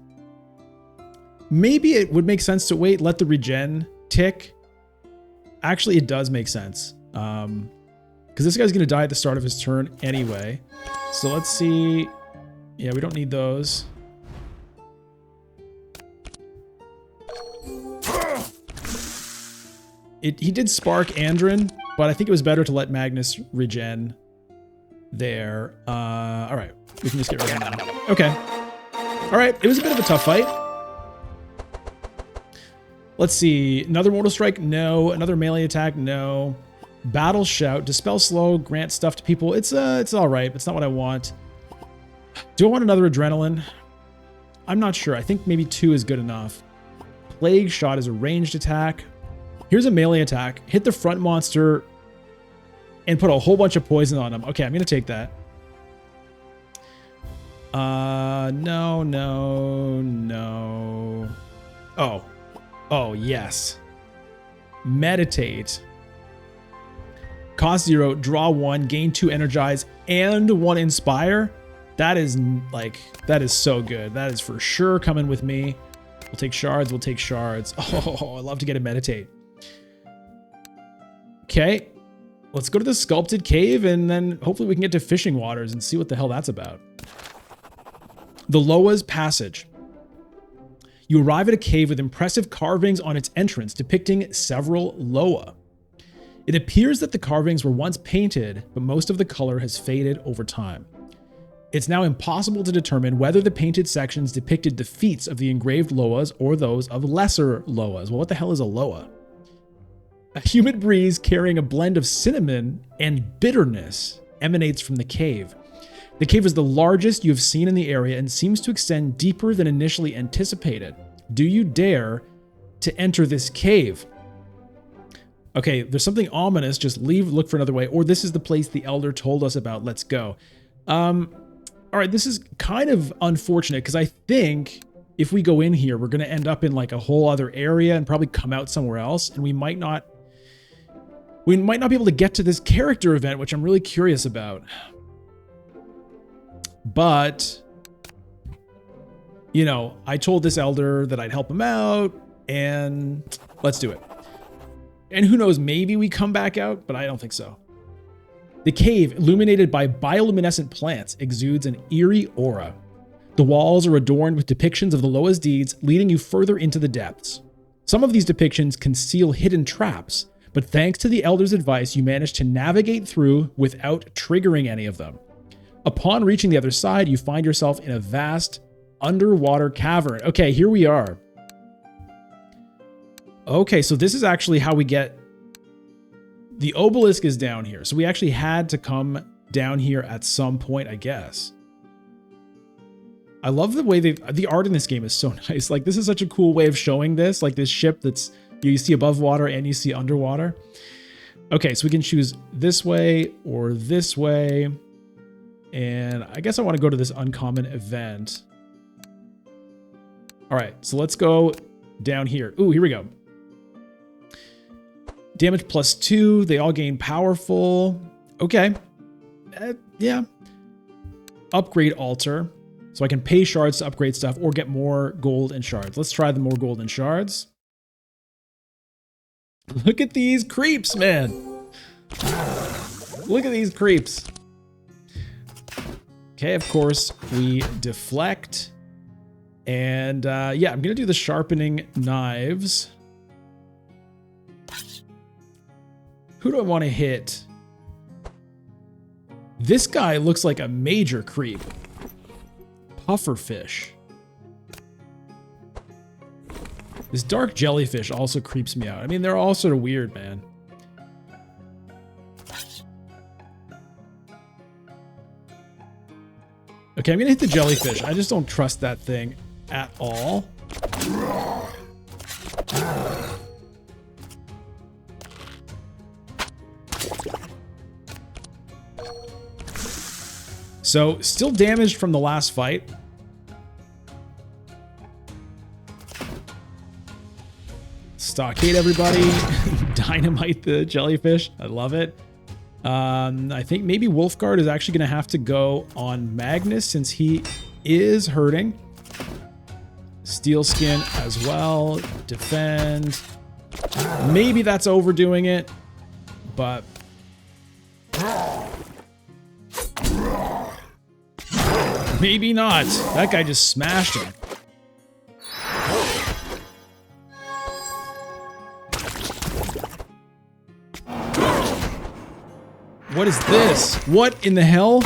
Maybe it would make sense to wait, let the regen tick. Actually, it does make sense. Because this guy's gonna die at the start of his turn anyway. So let's see. Yeah, we don't need those. He did spark Andrin, but I think it was better to let Magnus regen there. All right, we can just get rid of him now. Okay. All right, it was a bit of a tough fight. Let's see. Another Mortal Strike? No. Another melee attack? No. Battle Shout. Dispel Slow. Grant stuff to people. It's all right, but it's not what I want. Do I want another Adrenaline? I'm not sure. I think maybe 2 is good enough. Plague Shot is a ranged attack. Here's a melee attack. Hit the front monster and put a whole bunch of poison on him. Okay, I'm going to take that. No, no, no. Oh. Oh, yes. Meditate. Cost 0, draw 1, gain 2 energize, and 1 inspire. That is like, that is so good. That is for sure coming with me. We'll take shards, we'll take shards. Oh, I love to get a meditate. Okay, let's go to the sculpted cave and then hopefully we can get to fishing waters and see what the hell that's about. The Loa's Passage. You arrive at a cave with impressive carvings on its entrance depicting several Loa. It appears that the carvings were once painted, but most of the color has faded over time. It's now impossible to determine whether the painted sections depicted the feats of the engraved Loas or those of lesser Loas. Well, what the hell is a Loa? A humid breeze carrying a blend of cinnamon and bitterness emanates from the cave. The cave is the largest you have seen in the area and seems to extend deeper than initially anticipated. Do you dare to enter this cave? Okay, there's something ominous. Just leave, look for another way. Or this is the place the elder told us about. Let's go. All right, this is kind of unfortunate because I think if we go in here, we're going to end up in like a whole other area and probably come out somewhere else. And we might not be able to get to this character event, which I'm really curious about. But, you know, I told this elder that I'd help him out, and let's do it. And who knows, maybe we come back out, but I don't think so. The cave, illuminated by bioluminescent plants, exudes an eerie aura. The walls are adorned with depictions of the lowest deeds, leading you further into the depths. Some of these depictions conceal hidden traps, but thanks to the Elder's advice, you manage to navigate through without triggering any of them. Upon reaching the other side, you find yourself in a vast underwater cavern. Okay, here we are. Okay, so this is actually how we get... The obelisk is down here, so we actually had to come down here at some point, I guess. I love the way the art in this game is so nice. Like, this is such a cool way of showing this. Like, this ship that's... You see above water and you see underwater. Okay, so we can choose this way or this way. And I guess I want to go to this uncommon event. All right, so let's go down here. Ooh, here we go. Damage +2. They all gain powerful. Okay. Yeah. Upgrade altar. So I can pay shards to upgrade stuff or get more gold and shards. Let's try the more gold and shards. Look at these creeps, man. Look at these creeps. Okay, of course, we deflect. And yeah, I'm going to do the sharpening knives. Who do I want to hit? This guy looks like a major creep. Pufferfish. This dark jellyfish also creeps me out. I mean, they're all sort of weird, man. Okay, I'm gonna hit the jellyfish. I just don't trust that thing at all. So, still damaged from the last fight. Stockade, everybody. Dynamite the jellyfish. I love it. I think maybe Wolfguard is actually going to have to go on Magnus since he is hurting. Steel Skin as well. Defend. Maybe that's overdoing it, but... maybe not. That guy just smashed him. What is this? What in the hell?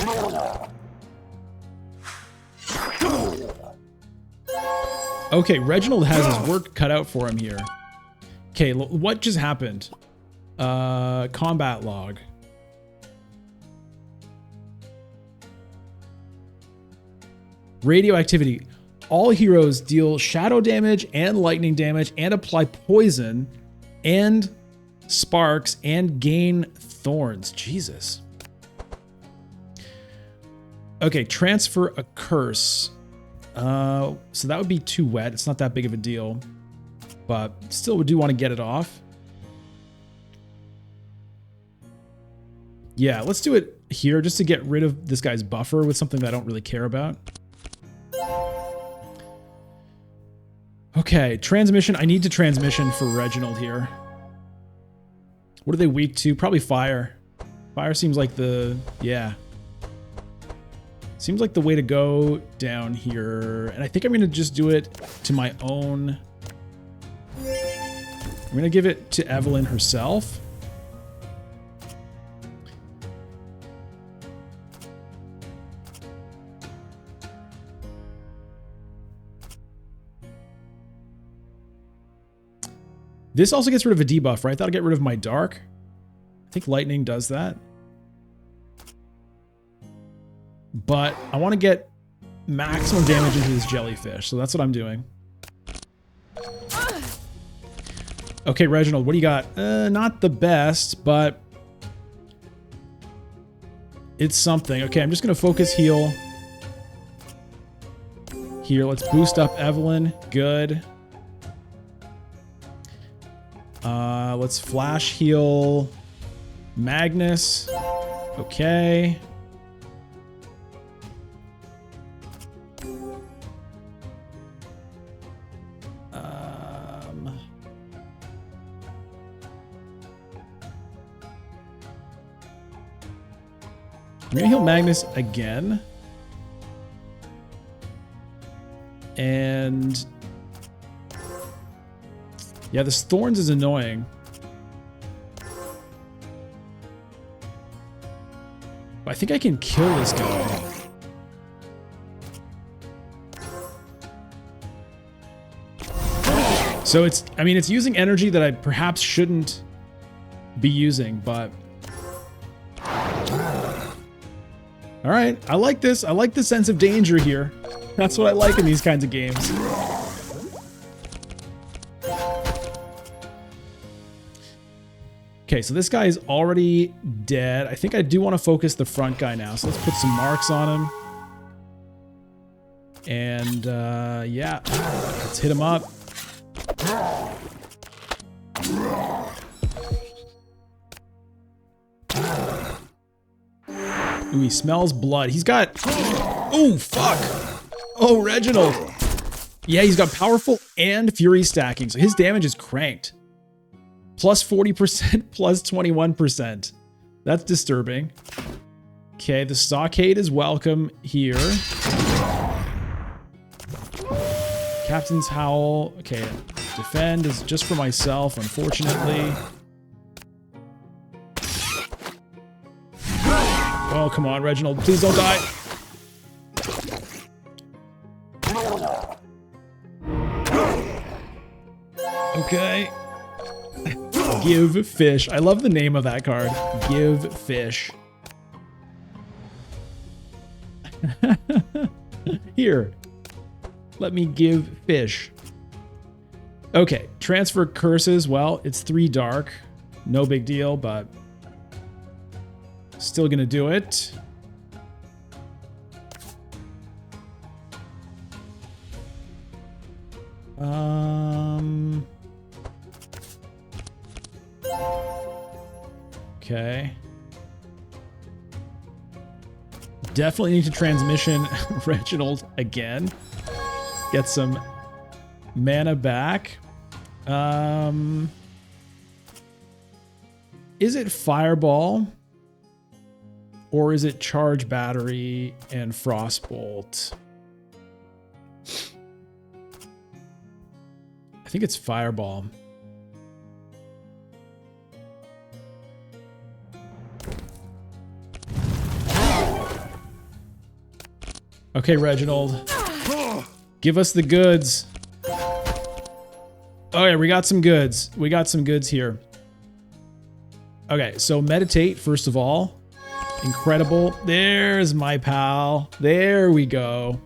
Okay, Reginald has his work cut out for him here. Okay, what just happened? Combat log. Radioactivity. All heroes deal shadow damage and lightning damage and apply poison and sparks and gain thorns. Jesus. Okay, transfer a curse. So that would be too wet. It's not that big of a deal, but still we do want to get it off. Yeah, let's do it here just to get rid of this guy's buffer with something that I don't really care about. Okay, transmission. I need to transmission for Reginald here. What are they weak to? Probably fire. Fire seems like the... yeah. Seems like the way to go down here. And I think I'm going to just do it to my own... I'm going to give it to Evelyn herself. This also gets rid of a debuff, right? That'll get rid of my dark. I think lightning does that. But I want to get maximum damage into this jellyfish, so that's what I'm doing. Okay, Reginald, what do you got? Not the best, but it's something. Okay, I'm just going to focus heal. Here, let's boost up Evelyn. Good. Let's flash heal Magnus. Okay. I'm gonna heal Magnus again. And yeah, this Thorns is annoying. I think I can kill this guy. So it's, I mean, it's using energy that I perhaps shouldn't be using, but all right, I like this. I like the sense of danger here. That's what I like in these kinds of games. Okay, so this guy is already dead. I think I do want to focus the front guy now. So let's put some marks on him. And yeah, let's hit him up. Ooh, he smells blood. He's got... Oh, fuck. Oh, Reginald. Yeah, he's got powerful and fury stacking. So his damage is cranked. Plus 40%, plus 21%. That's disturbing. Okay, the stockade is welcome here. Captain's Howl. Okay, defend is just for myself, unfortunately. Oh, come on, Reginald. Please don't die. Okay. Give fish. I love the name of that card. Give fish. Here. Let me give fish. Okay. Transfer curses. Well, it's 3 dark. No big deal, but still gonna do it. Okay. Definitely need to transmission Reginald again. Get some mana back. Is it Fireball? Or is it Charge Battery and Frostbolt? I think it's Fireball. Okay, Reginald. Give us the goods. Oh yeah, we got some goods. We got some goods here. Okay, so meditate, first of all. Incredible. There's my pal. There we go.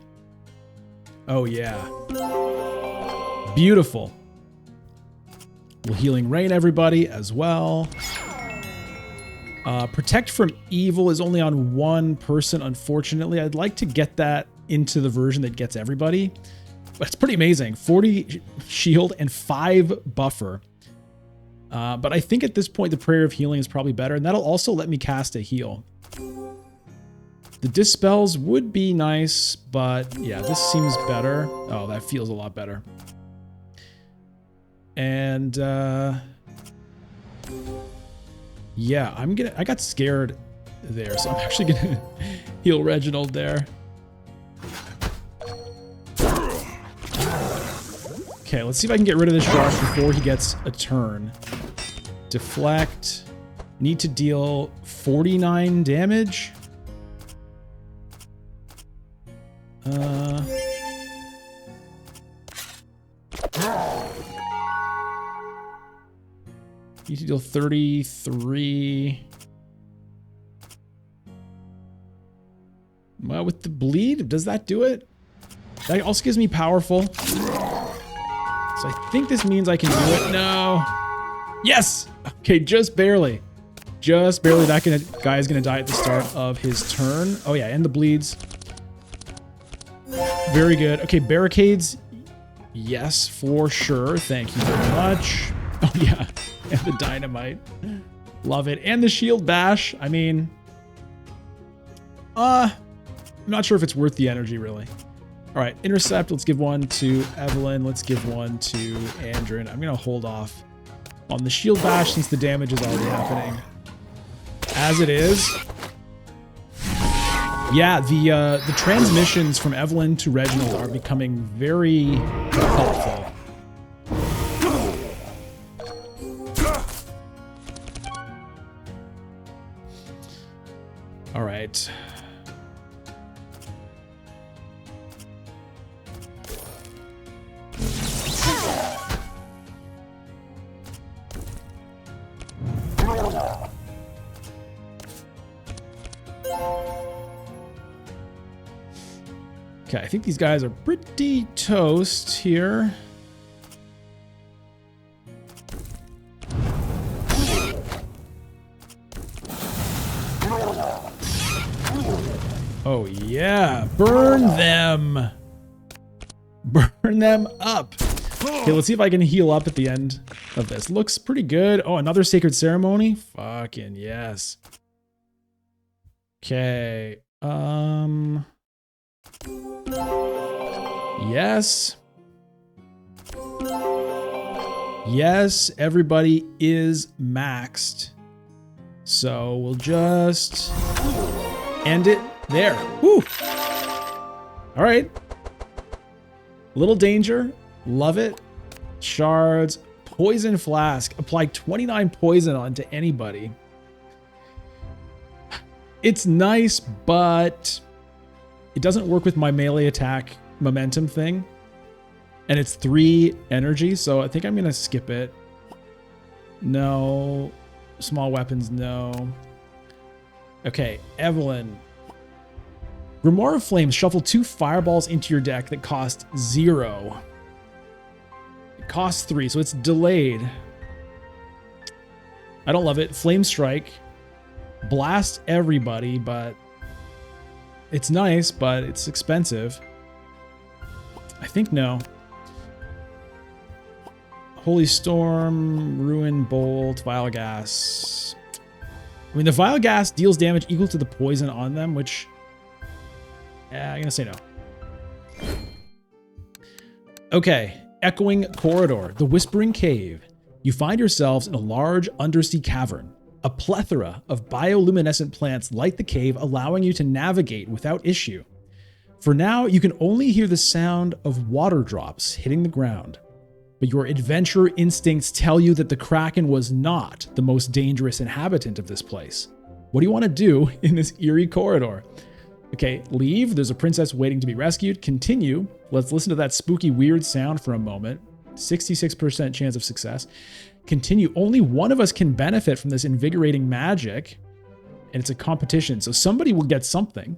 Oh yeah. Beautiful. We'll Healing Rain everybody as well. Protect from Evil is only on 1 person, unfortunately. I'd like to get that into the version that gets everybody. But it's pretty amazing. 40 shield and 5 buffer. But I think at this point the Prayer of Healing is probably better. And that'll also let me cast a heal. The Dispels would be nice, but yeah, this seems better. Oh, that feels a lot better. And yeah, I got scared there, so I'm actually gonna heal Reginald there. Okay, let's see if I can get rid of this Josh before he gets a turn. Deflect. Need to deal 49 damage. Need to deal 33. Well, with the bleed, does that do it? That also gives me powerful. So I think this means I can do it. No. Yes! Okay, just barely. Just barely. That guy is going to die at the start of his turn. Oh yeah, and the bleeds. Very good. Okay, barricades. Yes, for sure. Thank you very much. Oh yeah, and the dynamite. Love it. And the shield bash. I mean, I'm not sure if it's worth the energy, really. All right, intercept. Let's give one to Evelyn. Let's give one to Andrin. I'm going to hold off on the shield bash since the damage is already happening. As it is. Yeah, the transmissions from Evelyn to Reginald are becoming very helpful. All right. Okay, I think these guys are pretty toast here. Oh yeah, burn them. Burn them up. Okay, let's see if I can heal up at the end of this. Looks pretty good. Oh, another sacred ceremony? Fucking yes. Okay. Yes. Yes, everybody is maxed. So we'll just end it there. Woo. All right. Little danger. Love it. Shards. Poison flask. Apply 29 poison onto anybody. It's nice, but it doesn't work with my melee attack momentum thing. And it's 3 energy, so I think I'm going to skip it. No. Small weapons, no. Okay, Evelyn. Grimoire of Flames. Shuffle 2 fireballs into your deck that cost 0. It costs 3, so it's delayed. I don't love it. Flame Strike. Blast everybody, but it's nice, but it's expensive. I think no. Holy Storm, Ruin Bolt, Vile Gas. I mean, the Vile Gas deals damage equal to the poison on them, which... I'm going to say no. Okay, Echoing Corridor, the Whispering Cave. You find yourselves in a large undersea cavern. A plethora of bioluminescent plants light the cave, allowing you to navigate without issue. For now, you can only hear the sound of water drops hitting the ground. But your adventurer instincts tell you that the Kraken was not the most dangerous inhabitant of this place. What do you want to do in this eerie corridor? Okay, leave. There's a princess waiting to be rescued. Continue. Let's listen to that spooky, weird sound for a moment. 66% chance of success. Continue. Only one of us can benefit from this invigorating magic. And it's a competition, so somebody will get something.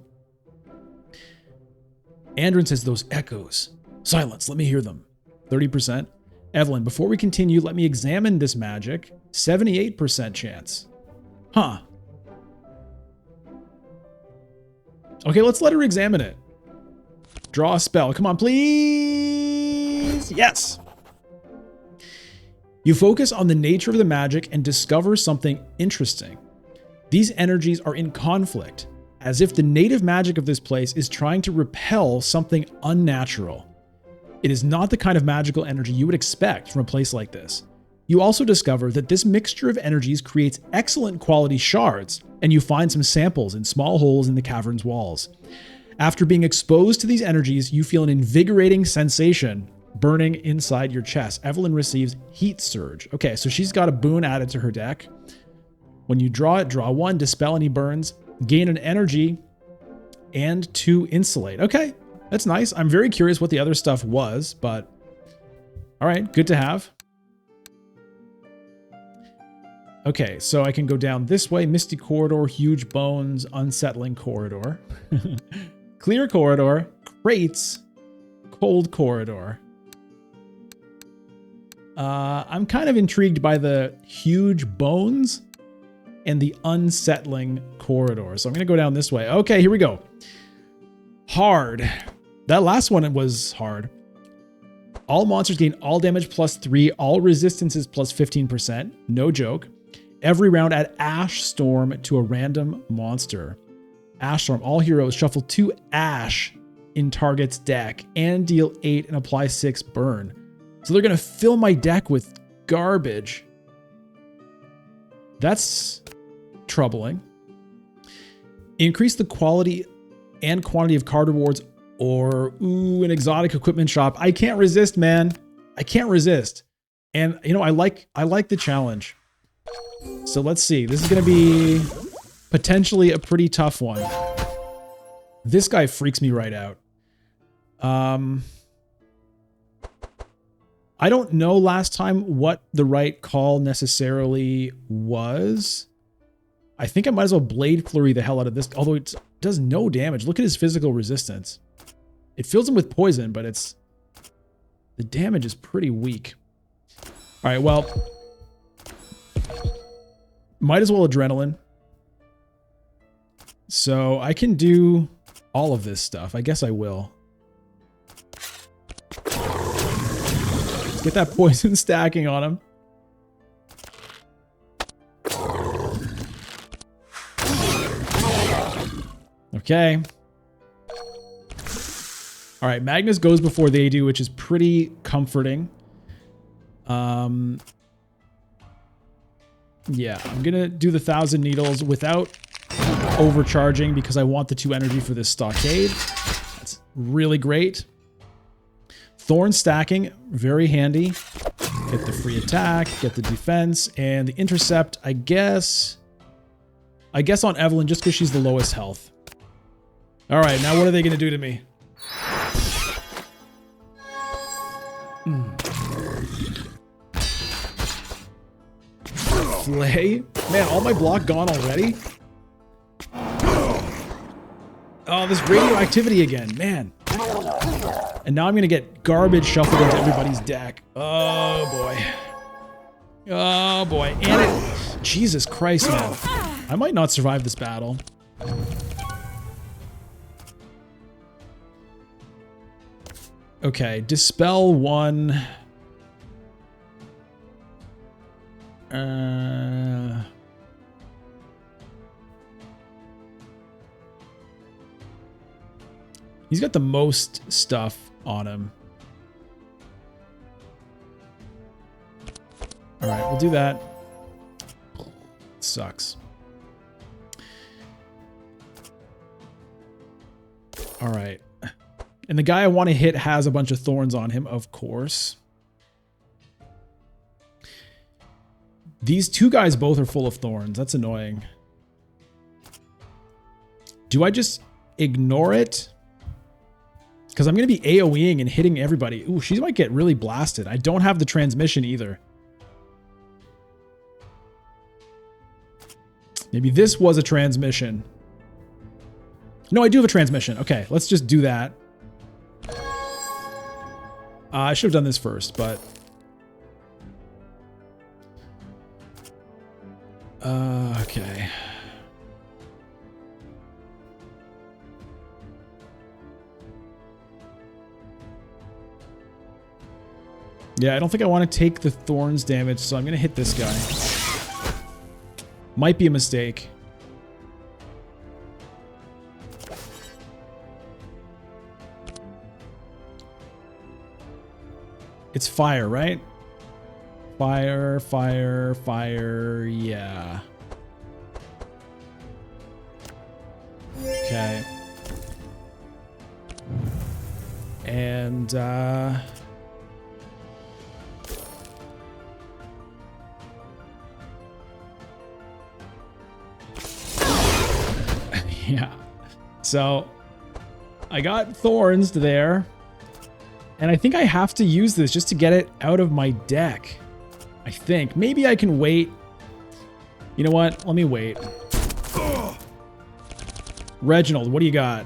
Andrin says, those echoes. Silence, let me hear them. 30%. Evelyn, before we continue, let me examine this magic. 78% chance. Huh. Okay, let's let her examine it. Draw a spell. Come on, please. Yes. You focus on the nature of the magic and discover something interesting. These energies are in conflict, as if the native magic of this place is trying to repel something unnatural. It is not the kind of magical energy you would expect from a place like this. You also discover that this mixture of energies creates excellent quality shards, and you find some samples in small holes in the cavern's walls. After being exposed to these energies, you feel an invigorating sensation burning inside your chest. Evelyn receives Heat Surge. Okay, so she's got a boon added to her deck. When you draw it, draw 1, dispel any burns, gain an energy, and 2 insulate. Okay, that's nice. I'm very curious what the other stuff was, but all right, good to have. Okay, so I can go down this way. Misty Corridor, Huge Bones, Unsettling Corridor. Clear Corridor, Crates, Cold Corridor. I'm kind of intrigued by the Huge Bones and the Unsettling Corridor. So I'm going to go down this way. Okay, here we go. Hard. That last one was hard. All monsters gain all damage +3, all resistances +15%. No joke. Every round add Ash Storm to a random monster. Ash Storm. All heroes shuffle 2 Ash in target's deck and deal 8 and apply 6 burn. So they're going to fill my deck with garbage. That's troubling. Increase the quality and quantity of card rewards, or ooh, an exotic equipment shop. I can't resist, man. I can't resist. And you know, I like the challenge. So let's see. This is going to be potentially a pretty tough one. This guy freaks me right out. I don't know last time what the right call necessarily was. I think I might as well Blade Flurry the hell out of this, although it does no damage. Look at his physical resistance. It fills him with poison, but the damage is pretty weak. All right, well, might as well Adrenaline. So I can do all of this stuff. I guess I will. Let's get that poison stacking on him. Okay. All right, Magnus goes before they do, which is pretty comforting. Yeah, I'm gonna do the 1,000 needles without overcharging because I want the 2 energy for this stockade. That's really great. Thorn stacking, very handy. Get the free attack, get the defense, and the intercept, I guess on Evelyn just because she's the lowest health. All right, now what are they gonna do to me? Slay? Man, all my block gone already? Oh, this radioactivity again, man. And now I'm gonna get garbage shuffled into everybody's deck. Oh boy. Oh boy. And it... Jesus Christ, man. I might not survive this battle. Okay, Dispel 1. He's got the most stuff on him. All right, we'll do that. Sucks. All right. And the guy I want to hit has a bunch of thorns on him, of course. These 2 guys both are full of thorns. That's annoying. Do I just ignore it? Because I'm going to be AoEing and hitting everybody. Ooh, she might get really blasted. I don't have the transmission either. Maybe this was a transmission. No, I do have a transmission. Okay, let's just do that. I should have done this first, but... okay. Yeah, I don't think I want to take the thorns damage, so I'm going to hit this guy. Might be a mistake. It's fire, right? Fire, fire, fire, yeah. Okay. And, yeah. So, I got thorns there. And I think I have to use this just to get it out of my deck. I think. Maybe I can wait. You know what? Let me wait. Reginald, what do you got?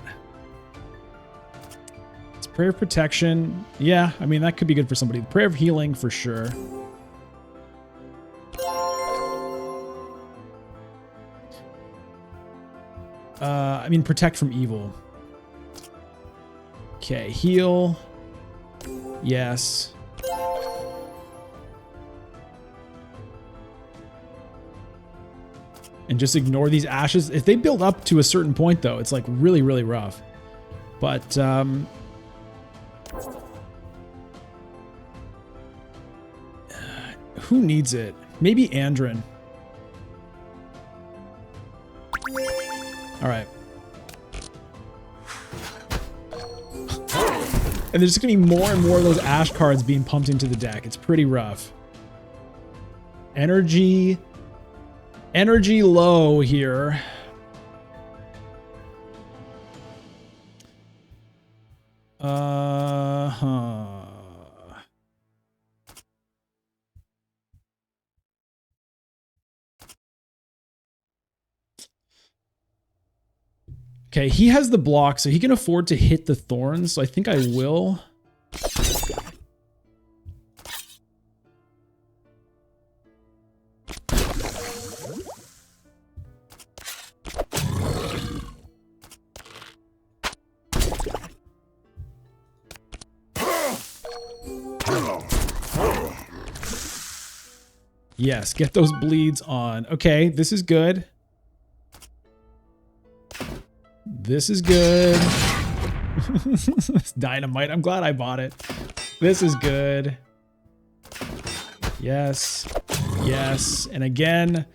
It's Prayer of Protection. Yeah, I mean, that could be good for somebody. Prayer of Healing for sure. I mean, Protect from Evil. Okay, heal. Yes. And just ignore these ashes. If they build up to a certain point, though, it's like really, really rough. But, who needs it? Maybe Andrin. All right. And there's just gonna be more and more of those ash cards being pumped into the deck. It's pretty rough. Energy low here. Okay, he has the block, so he can afford to hit the thorns, so I think I will. Yes, get those bleeds on. Okay, this is good. This is good. It's dynamite. I'm glad I bought it. This is good. Yes. Yes. And again.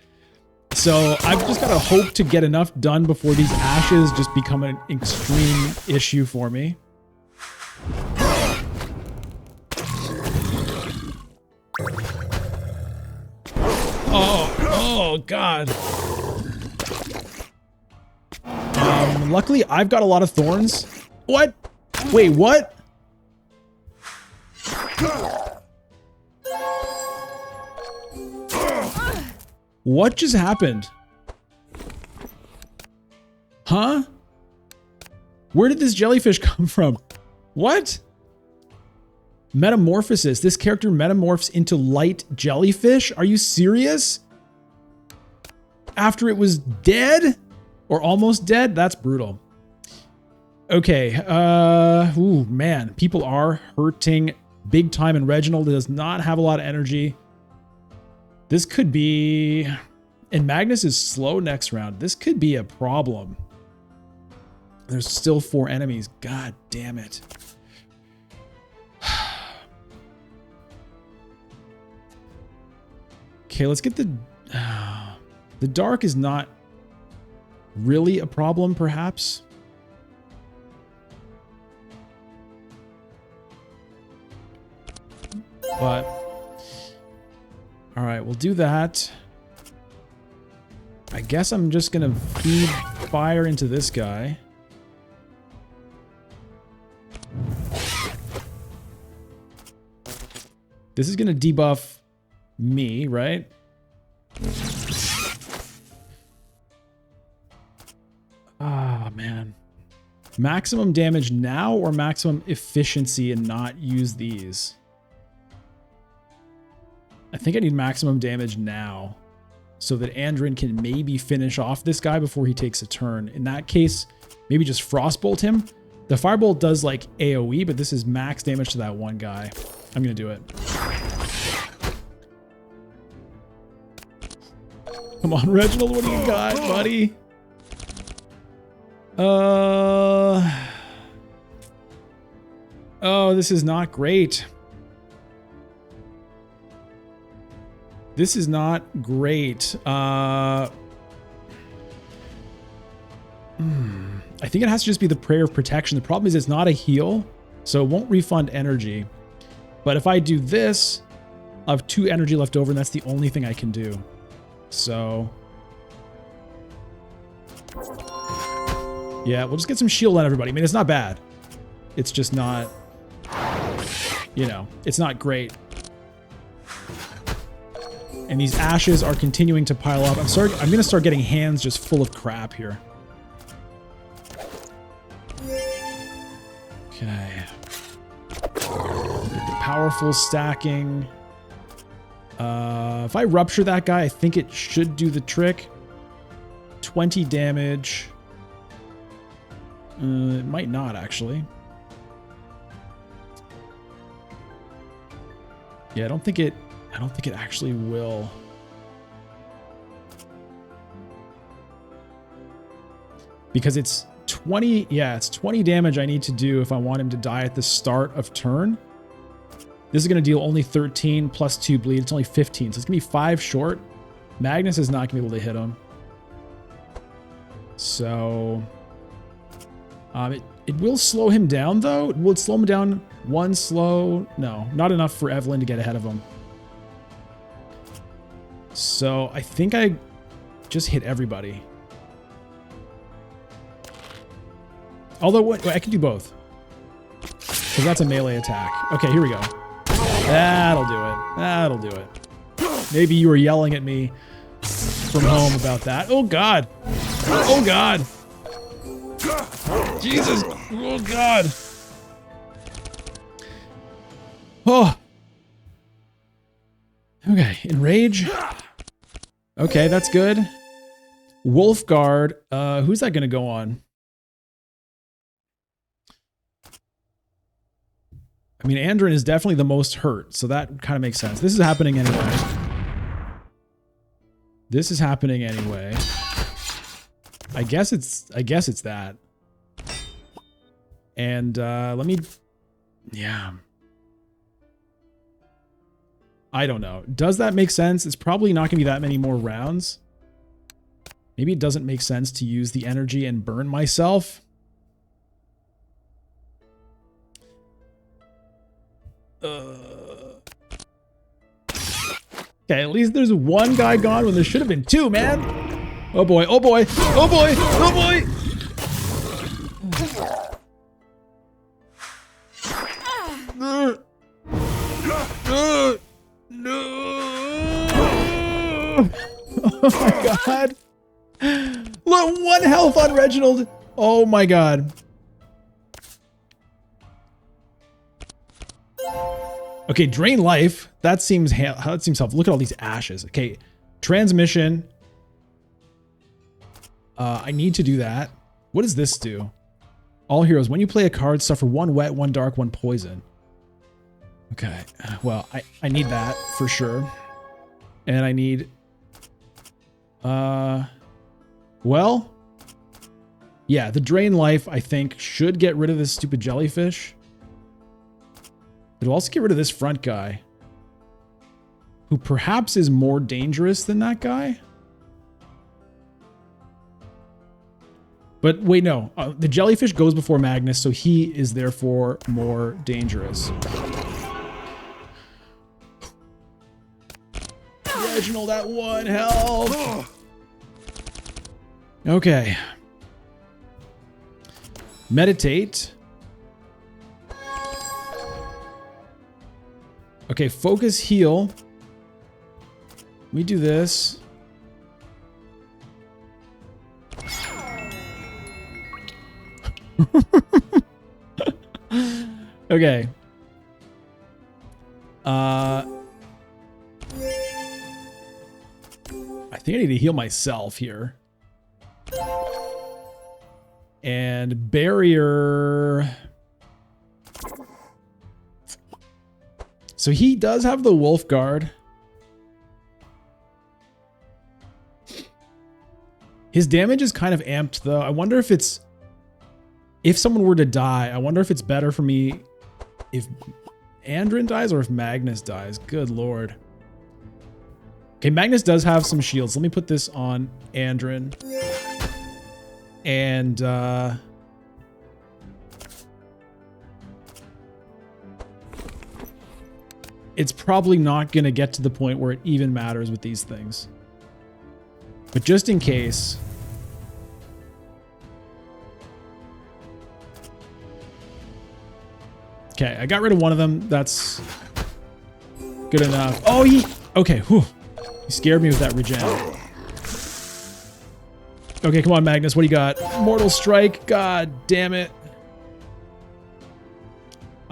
So I've just got to hope to get enough done before these ashes just become an extreme issue for me. Oh, God. Luckily, I've got a lot of thorns. What? Wait, what? What just happened? Huh? Where did this jellyfish come from? What? Metamorphosis. This character metamorphs into light jellyfish? Are you serious? After it was dead? Or almost dead? That's brutal. Okay. Ooh, man. People are hurting big time, and Reginald does not have a lot of energy. This could be... And Magnus is slow next round. This could be a problem. There's still 4 enemies. God damn it. Okay, let's get the... The dark is not really a problem, perhaps. But... Alright, we'll do that. I guess I'm just gonna feed fire into this guy. This is gonna debuff me, right? Ah, man. Maximum damage now or maximum efficiency and not use these? I think I need maximum damage now so that Andrin can maybe finish off this guy before he takes a turn. In that case, maybe just Frostbolt him. The Firebolt does like AoE, but this is max damage to that one guy. I'm going to do it. Come on, Reginald, what do you got, buddy? Oh, this is not great. This is not great. I think it has to just be the Prayer of Protection. The problem is it's not a heal, so it won't refund energy. But if I do this, I'll have 2 energy left over, and that's the only thing I can do. So... yeah, we'll just get some shield on everybody. I mean, it's not bad. It's just not... you know, it's not great. And these ashes are continuing to pile up. I'm going to start getting hands just full of crap here. Okay. Get the powerful stacking. If I rupture that guy, I think it should do the trick. 20 damage. It might not, actually. Yeah, I don't think it actually will. Because it's 20, yeah, it's 20 damage I need to do if I want him to die at the start of turn. This is going to deal only 13 plus 2 bleed. It's only 15, so it's going to be 5 short. Magnus is not going to be able to hit him. So... It will slow him down, though. Will it slow him down one slow? No, not enough for Evelyn to get ahead of him. So I think I just hit everybody. Although, wait, I can do both. Because that's a melee attack. Okay, here we go. That'll do it. That'll do it. Maybe you were yelling at me from home about that. Oh, God. Oh, God. Jesus. Oh, God. Oh. Okay, enrage. Okay, that's good. Wolfguard. Who's that going to go on? I mean, Andrin is definitely the most hurt, so that kind of makes sense. This is happening anyway. This is happening anyway. I guess it's that. And let me, yeah. I don't know. Does that make sense? It's probably not gonna be that many more rounds. Maybe it doesn't make sense to use the energy and burn myself. Okay, at least there's one guy gone when there should have been two, man. Oh boy, oh boy, oh boy, oh boy! No! Oh my god! Look, 1 health on Reginald! Oh my god. Okay, drain life. That seems helpful. Look at all these ashes. Okay, transmission. I need to do that. What does this do? All heroes. When you play a card, suffer 1 wet, 1 dark, 1 poison. Okay. Well, I need that for sure. And I need... Well... Yeah, the drain life, I think, should get rid of this stupid jellyfish. It'll also get rid of this front guy, who perhaps is more dangerous than that guy. But wait, no. The jellyfish goes before Magnus, so he is therefore more dangerous. Reginald at 1 health. Okay. Meditate. Okay, focus heal. Let me do this. Okay. I think I need to heal myself here. And barrier... So he does have the wolf guard. His damage is kind of amped though. I wonder if it's... If someone were to die, I wonder if it's better for me if Andrin dies or if Magnus dies. Good lord. Okay, Magnus does have some shields. Let me put this on Andrin. And, it's probably not going to get to the point where it even matters with these things. But just in case... Okay, I got rid of one of them. That's good enough. Oh, he... Okay, whew. He scared me with that regen. Okay, come on, Magnus. What do you got? Mortal Strike. God damn it.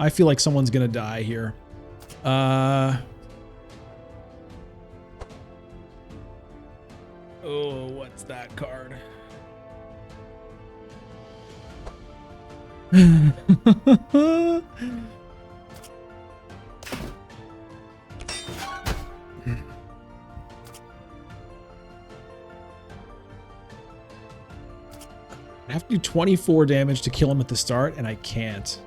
I feel like someone's going to die here. Oh, what's that card? I have to do 24 damage to kill him at the start, and I can't.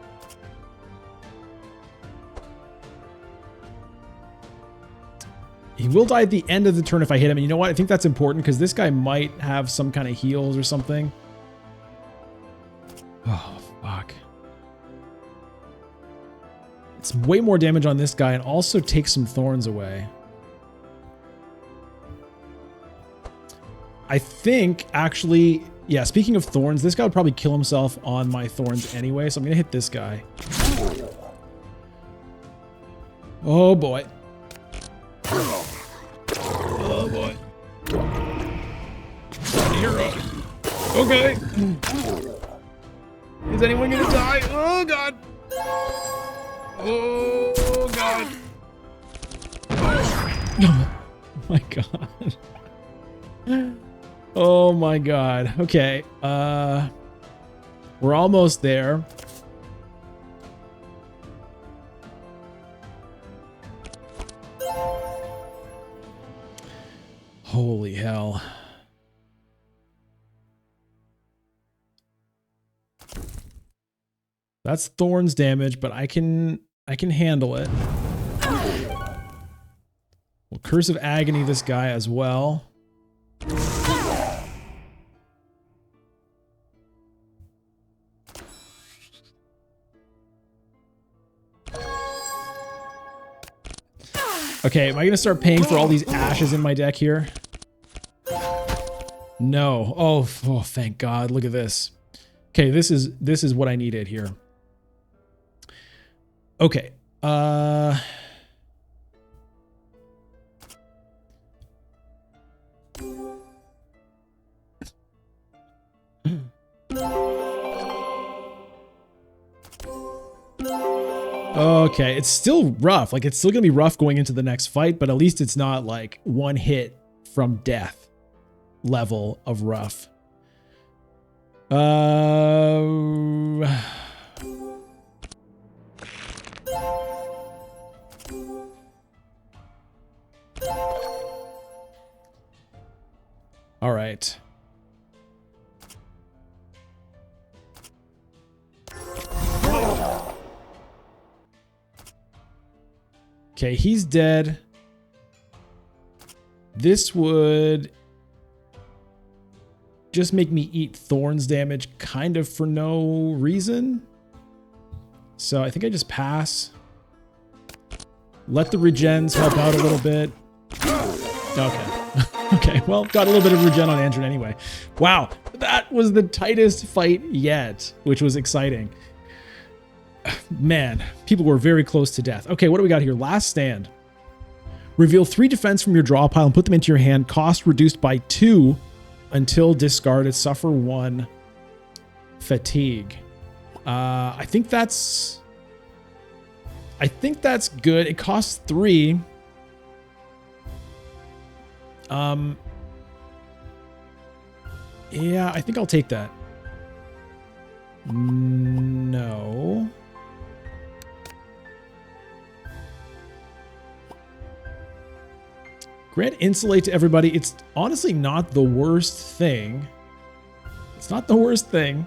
He will die at the end of the turn if I hit him. And you know what? I think that's important because this guy might have some kind of heals or something. Oh, fuck. It's way more damage on this guy and also takes some thorns away. I think, actually, yeah, speaking of thorns, this guy would probably kill himself on my thorns anyway, so I'm going to hit this guy. Oh, boy. Oh, boy. Hero. Okay. Is anyone going to die? Oh, God. Oh, God. Oh, my God. Oh my God. Okay. We're almost there. Holy hell. That's thorns damage, but I can handle it. We'll Curse of Agony this guy as well. Okay, am I going to start paying for all these ashes in my deck here? No. Oh, thank God. Look at this. Okay, this is what I needed here. Okay. Okay, it's still rough. Like, it's still gonna be rough going into the next fight, but at least it's not like one hit from death level of rough. All right. Okay, he's dead. This would just make me eat thorns damage kind of for no reason. So I think I just pass. Let the regens help out a little bit. Okay. Okay, well, got a little bit of regen on Andrew anyway. Wow, that was the tightest fight yet, which was exciting. Man, people were very close to death. Okay, what do we got here? Last stand. Reveal 3 defense from your draw pile and put them into your hand. Cost reduced by 2 until discarded. Suffer 1 fatigue. I think that's good. It costs 3. Yeah, I think I'll take that. No. Grant Insulate to everybody. It's honestly not the worst thing. It's not the worst thing,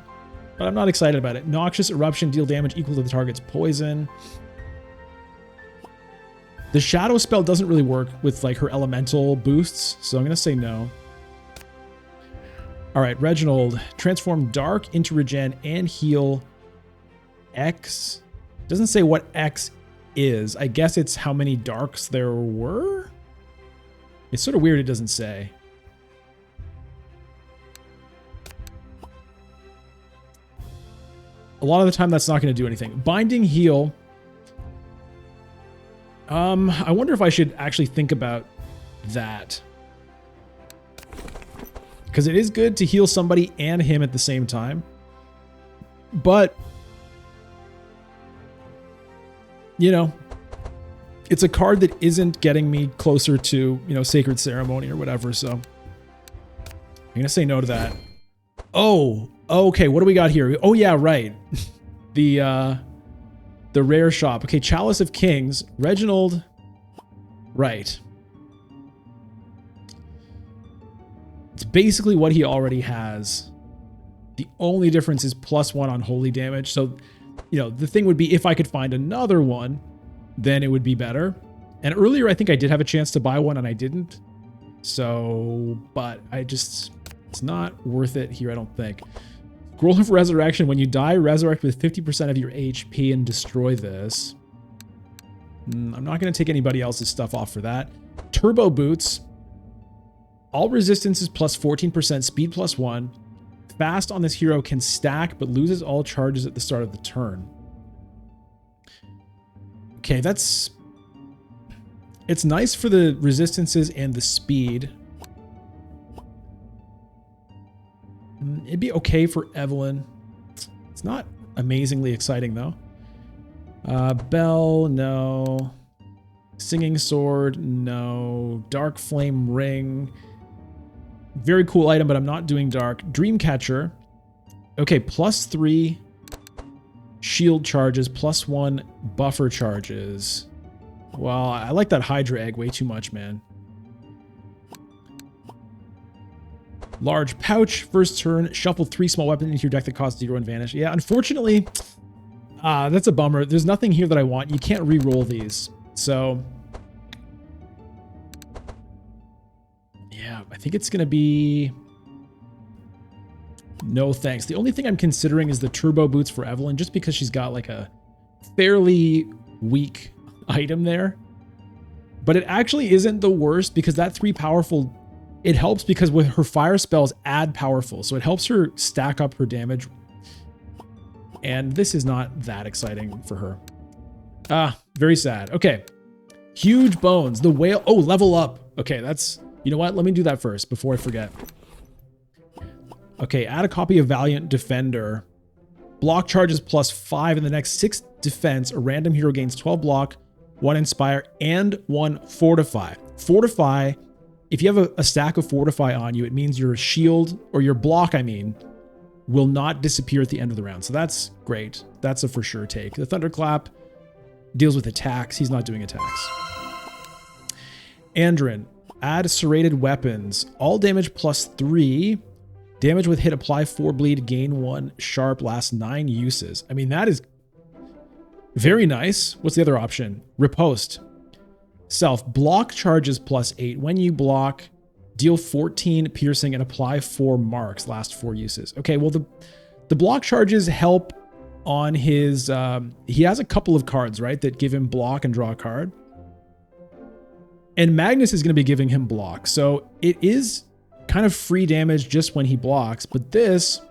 but I'm not excited about it. Noxious Eruption, deal damage equal to the target's poison. The Shadow spell doesn't really work with like her elemental boosts, so I'm going to say no. All right, Reginald. Transform Dark into regen and heal X. Doesn't say what X is. I guess it's how many darks there were? It's sort of weird it doesn't say. A lot of the time that's not going to do anything. Binding heal. I wonder if I should actually think about that. Because it is good to heal somebody and him at the same time. But, you know, it's a card that isn't getting me closer to, you know, Sacred Ceremony or whatever, so I'm going to say no to that. Oh, okay, what do we got here? Oh, yeah, right. The rare shop. Okay, Chalice of Kings. Reginald. Right. It's basically what he already has. The only difference is +1 on holy damage. So, you know, the thing would be if I could find another one, then it would be better. And earlier, I think I did have a chance to buy one and I didn't. So, but it's not worth it here, I don't think. Scroll of Resurrection. When you die, resurrect with 50% of your HP and destroy this. I'm not going to take anybody else's stuff off for that. Turbo boots. All resistance is plus 14%, speed plus 1. Fast on this hero can stack, but loses all charges at the start of the turn. Okay, it's nice for the resistances and the speed. It'd be okay for Evelyn. It's not amazingly exciting though. Bell, no. Singing sword, no. Dark flame ring. Very cool item, but I'm not doing dark. Dreamcatcher. Okay, plus 3 shield charges, plus 1 buffer charges. Well, I like that Hydra egg way too much, man. Large pouch, first turn, shuffle 3 small weapons into your deck that cost 0 and vanish. Yeah, unfortunately, that's a bummer. There's nothing here that I want. You can't re-roll these. So, yeah, I think it's going to be no thanks. The only thing I'm considering is the turbo boots for Evelyn, just because she's got like a fairly weak item there. But it actually isn't the worst because that 3 powerful, it helps because with her fire spells add powerful. So it helps her stack up her damage. And this is not that exciting for her. Very sad. Okay. Huge bones. The whale. Oh, level up. Okay, that's, you know what? Let me do that first before I forget. Okay, add a copy of Valiant Defender. Block charges plus 5 in the next 6 defense. A random hero gains 12 block, 1 inspire, and 1 fortify. Fortify, if you have a stack of fortify on you, it means your shield, or your block, I mean, will not disappear at the end of the round. So that's great. That's a for sure take. The Thunderclap deals with attacks. He's not doing attacks. Andrin, add serrated weapons. All damage plus 3. Damage with hit, apply 4 bleed, gain 1 sharp, last 9 uses. I mean, that is very nice. What's the other option? Riposte. Self, block charges plus 8. When you block, deal 14 piercing and apply 4 marks, last 4 uses. Okay, well, the block charges help on his, he has a couple of cards, right, that give him block and draw a card. And Magnus is going to be giving him block. So it is kind of free damage just when he blocks, but this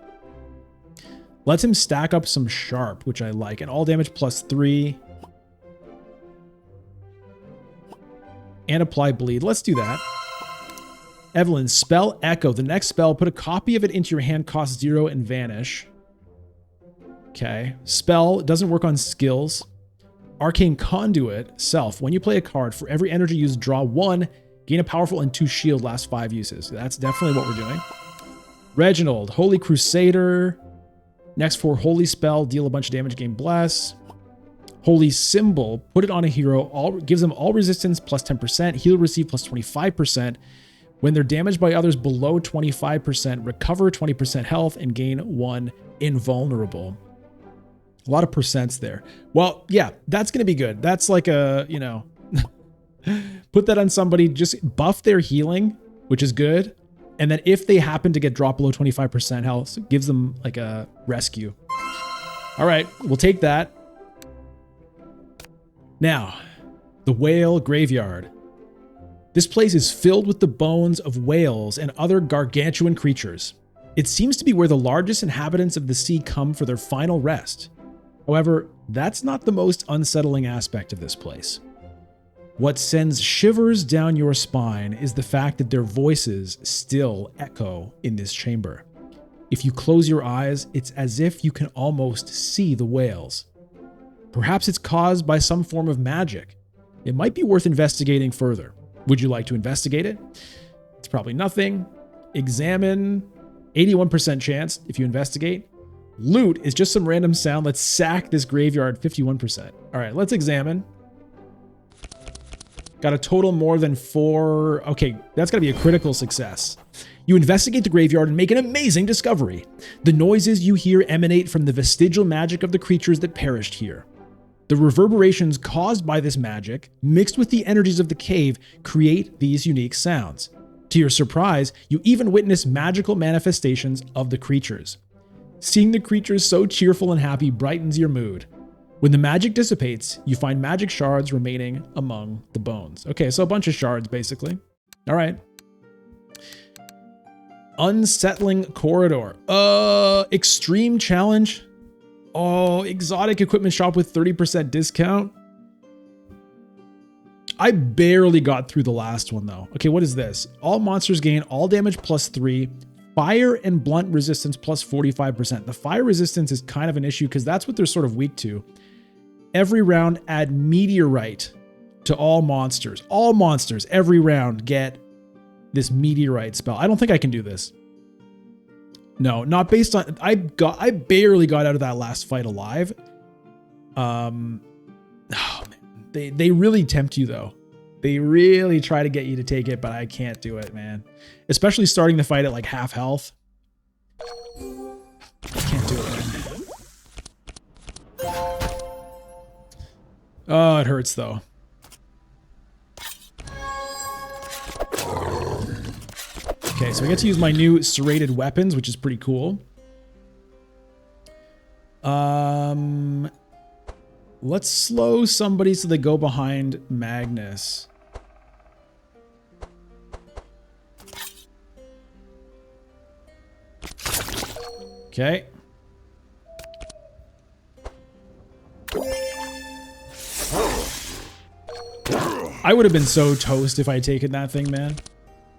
lets him stack up some sharp, which I like. And all damage plus 3. And apply bleed. Let's do that. Evelyn, spell Echo. The next spell, put a copy of it into your hand, cost 0 and vanish. Okay. Spell doesn't work on skills. Arcane Conduit, self. When you play a card, for every energy used, draw 1, gain a powerful and 2 shield, last 5 uses. That's definitely what we're doing. Reginald, Holy Crusader. Next for Holy Spell, deal a bunch of damage, gain Bless. Holy Symbol, put it on a hero, gives them all resistance plus 10%, heal receive plus 25%. When they're damaged by others below 25%, recover 20% health and gain 1 invulnerable. A lot of percents there. Well, yeah, that's going to be good. That's like a, you know, put that on somebody, just buff their healing, which is good. And then if they happen to get dropped below 25% health, it gives them like a rescue. All right, we'll take that. Now, the Whale Graveyard. This place is filled with the bones of whales and other gargantuan creatures. It seems to be where the largest inhabitants of the sea come for their final rest. However, that's not the most unsettling aspect of this place. What sends shivers down your spine is the fact that their voices still echo in this chamber. If you close your eyes, it's as if you can almost see the whales. Perhaps it's caused by some form of magic. It might be worth investigating further. Would you like to investigate it? It's probably nothing. Examine. 81% chance if you investigate. Loot is just some random sound. Let's sack this graveyard. 51%. All right, let's examine. Got a total more than 4. Okay, that's got to be a critical success. You investigate the graveyard and make an amazing discovery. The noises you hear emanate from the vestigial magic of the creatures that perished here. The reverberations caused by this magic, mixed with the energies of the cave, create these unique sounds. To your surprise, you even witness magical manifestations of the creatures. Seeing the creatures so cheerful and happy brightens your mood. When the magic dissipates, you find magic shards remaining among the bones. Okay, so a bunch of shards, basically. All right. Unsettling corridor. Extreme challenge. Oh, exotic equipment shop with 30% discount. I barely got through the last one, though. Okay, what is this? All monsters gain all damage +3. Fire and blunt resistance +45%. The fire resistance is kind of an issue because that's what they're sort of weak to. Every round, add meteorite to all monsters. All monsters, every round, get this meteorite spell. I don't think I can do this. No, not based on... I barely got out of that last fight alive. Oh, man. They really tempt you, though. They really try to get you to take it, but I can't do it, man. Especially starting the fight at like half health. I can't do it, man. Oh, it hurts, though. Okay, so I get to use my new serrated weapons, which is pretty cool. Let's slow somebody so they go behind Magnus. Okay. I would have been so toast if I had taken that thing, man.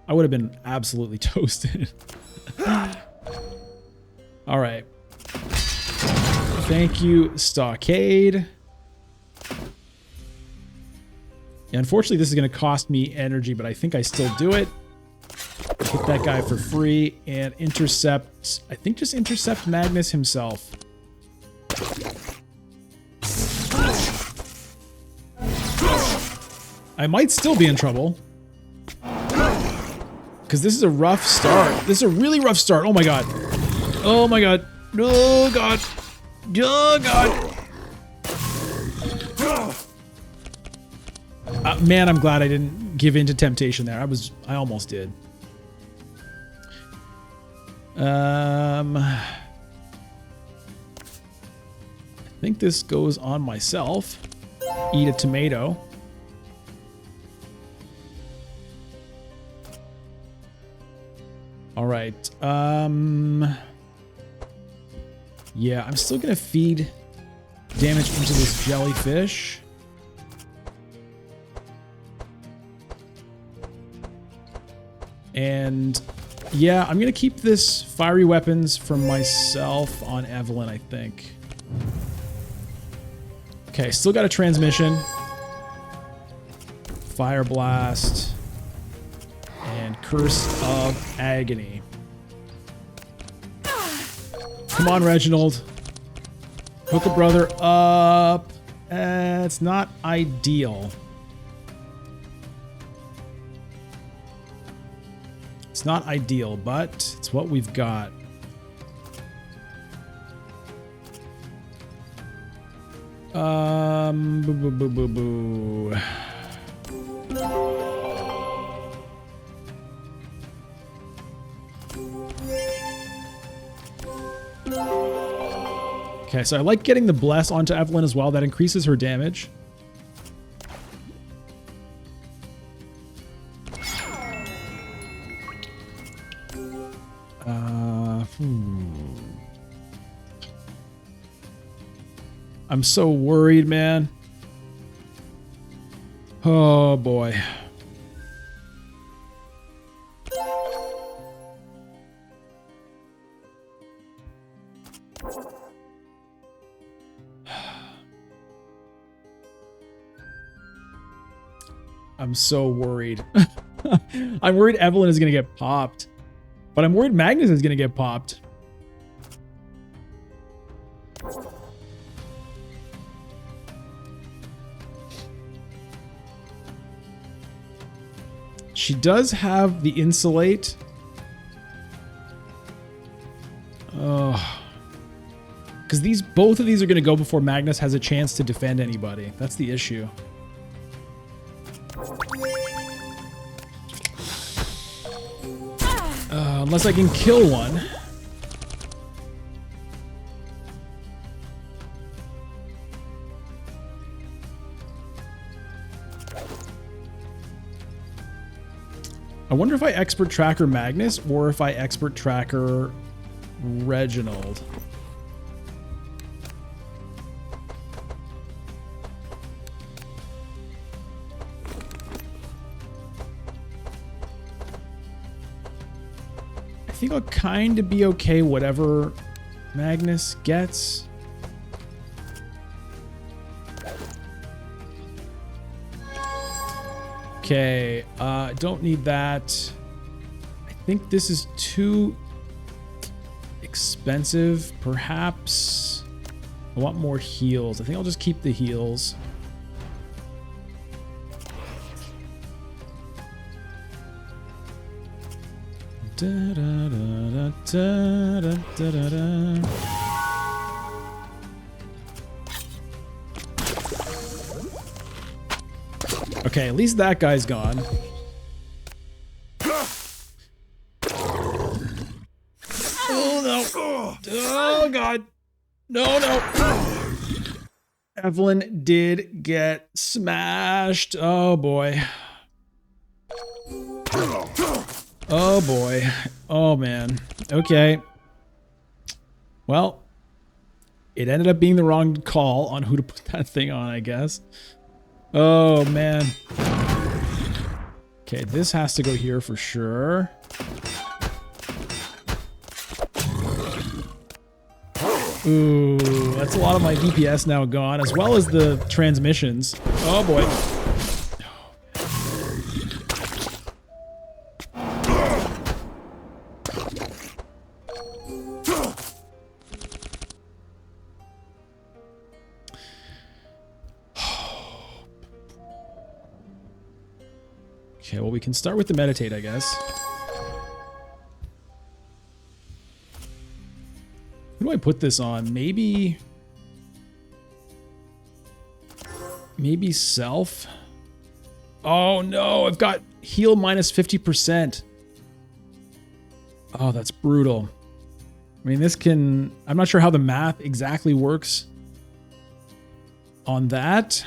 I would have been absolutely toasted. All right. Thank you, Stockade. Yeah, unfortunately, this is going to cost me energy, but I think I still do it. Hit that guy for free and intercept. I think just intercept Magnus himself. I might still be in trouble. Because this is a rough start. This is a really rough start. Oh my god. Oh my god. Oh god. Oh god. Man, I'm glad I didn't give in to temptation there. I almost did. I think this goes on myself. Eat a tomato. All right. Yeah, I'm still gonna feed damage into this jellyfish. And yeah, I'm gonna keep this fiery weapons from myself on Evelyn, I think. Okay, still got a transmission. Fire blast. And Curse of Agony. Come on, Reginald. Hook a brother up. It's not ideal. It's not ideal, but it's what we've got. Boo, boo, boo, boo, boo. Okay, so I like getting the Bless onto Evelyn as well. That increases her damage. I'm so worried, man. Oh, boy. I'm so worried. I'm worried Evelyn is going to get popped. But I'm worried Magnus is going to get popped. She does have the insulate. Oh. Because both of these are going to go before Magnus has a chance to defend anybody. That's the issue. Unless I can kill one. I wonder if I expert tracker Magnus or if I expert tracker Reginald. I think I'll kind of be okay whatever Magnus gets. Okay, don't need that. I think this is too expensive, perhaps. I want more heals. I think I'll just keep the heals. Da, da, da, da, da, da, da, da. Okay, at least that guy's gone. Oh no. Oh god. No, no. Evelyn did get smashed. Oh boy. Oh boy. Oh man. Okay. Well, it ended up being the wrong call on who to put that thing on, I guess. Oh man. Okay, this has to go here for sure. Ooh, that's a lot of my DPS now gone, as well as the transmissions. Oh boy. Okay, well, we can start with the meditate, I guess. Who do I put this on? Maybe self? Oh no, I've got heal minus 50%. Oh, that's brutal. I mean, this can... I'm not sure how the math exactly works on that.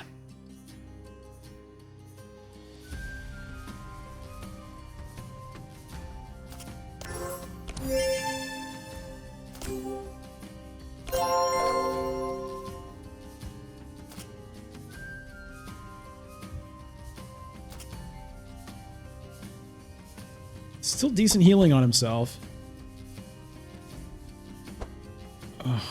Still decent healing on himself. Ugh.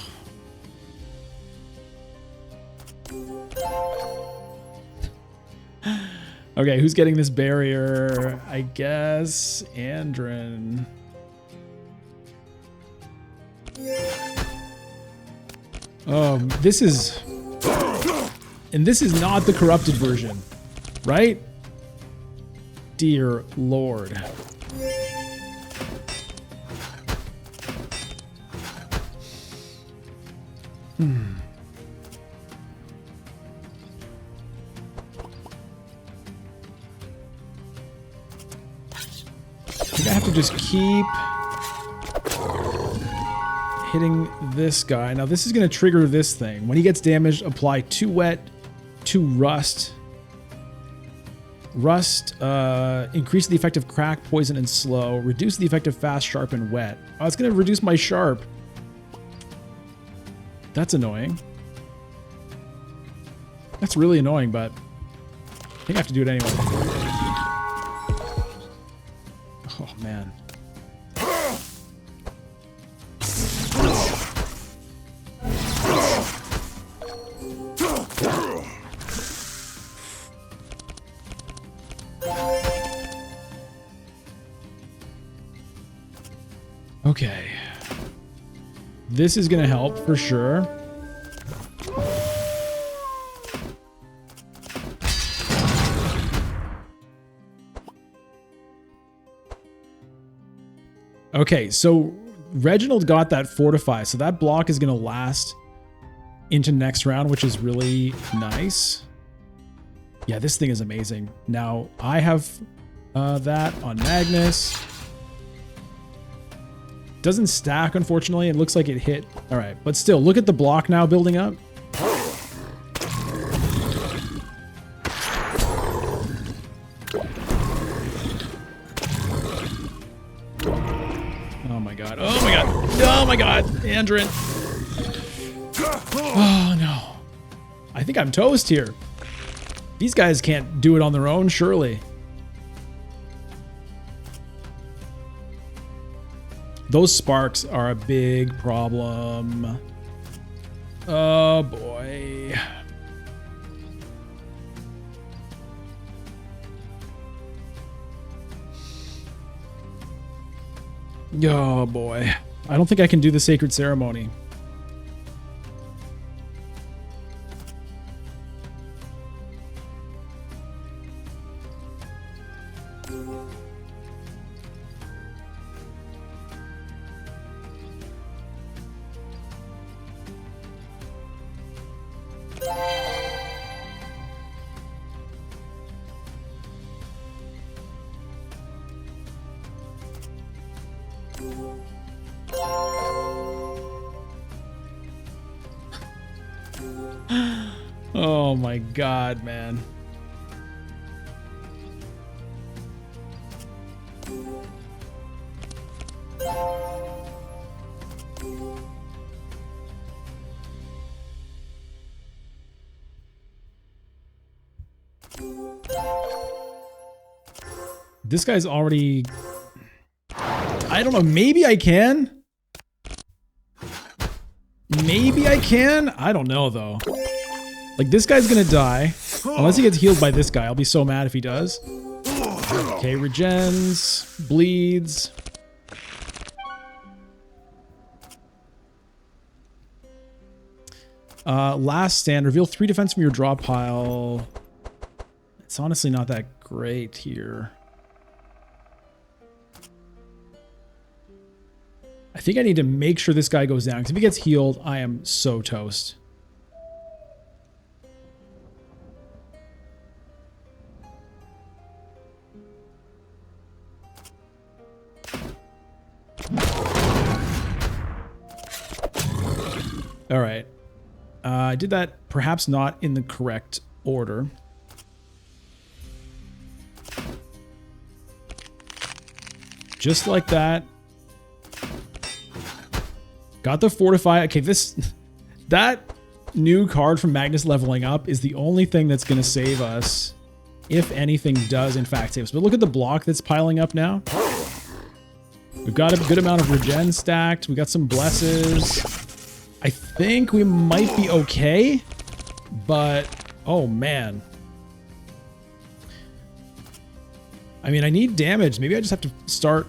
Okay, who's getting this barrier? I guess Andrin. This is... And this is not the corrupted version, right? Dear Lord. I think I have to just keep hitting this guy. Now this is going to trigger this thing. When he gets damaged, apply 2 wet, 2 rust. Rust, increase the effect of crack, poison, and slow. Reduce the effect of fast, sharp, and wet. Oh, it's going to reduce my sharp. That's annoying. That's really annoying, but I think I have to do it anyway. Oh, man. Okay. This is going to help for sure. Okay, so Reginald got that fortify, so that block is going to last into next round, which is really nice. Yeah, this thing is amazing. Now, I have that on Magnus. Doesn't stack, unfortunately. It looks like it hit. All right, but still, look at the block now building up. Oh my god, Andrin. Oh no. I think I'm toast here. These guys can't do it on their own, surely. Those sparks are a big problem. Oh boy. Oh boy. I don't think I can do the sacred ceremony. Oh my god, man. This guy's already... I don't know, maybe I can? Maybe I can? I don't know, though. Like, this guy's gonna die. Unless he gets healed by this guy. I'll be so mad if he does. Okay, regens, bleeds. Last stand. Reveal 3 defense from your draw pile. It's honestly not that great here. I think I need to make sure this guy goes down, because if he gets healed, I am so toast. All right. I did that perhaps not in the correct order. Just like that. Got the fortify. Okay, that new card from Magnus leveling up is the only thing that's going to save us, if anything does in fact save us. But look at the block that's piling up now. We've got a good amount of regen stacked. We got some blesses. I think we might be okay, but oh man. I mean, I need damage. Maybe I just have to start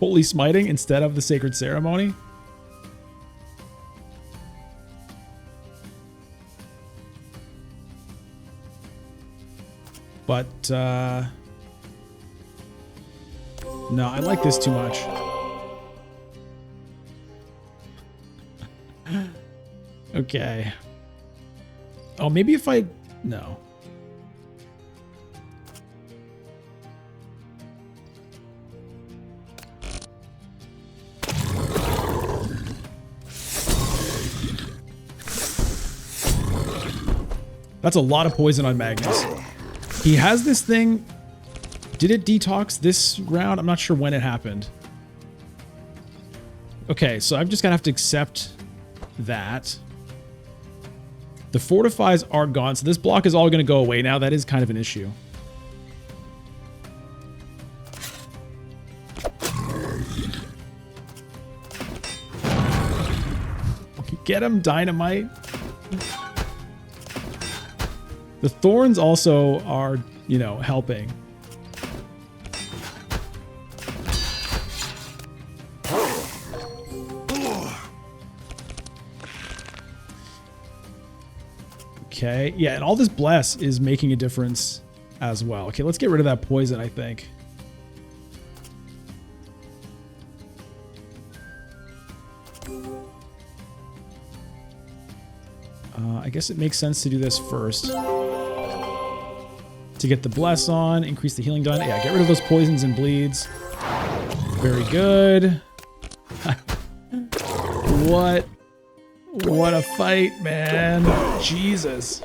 Holy Smiting instead of the Sacred Ceremony. But, no, I like this too much. Okay. Oh, maybe if I... No. That's a lot of poison on Magnus. He has this thing. Did it detox this round? I'm not sure when it happened. Okay, so I'm just gonna have to accept that. The fortifies are gone, so this block is all gonna go away now. That is kind of an issue. Get him, Dynamite. The thorns also are, you know, helping. Okay, yeah, and all this bless is making a difference as well. Okay, let's get rid of that poison, I think. I guess it makes sense to do this first. To get the bless on, increase the healing done. Yeah, get rid of those poisons and bleeds. Very good. What a fight, man. Jesus.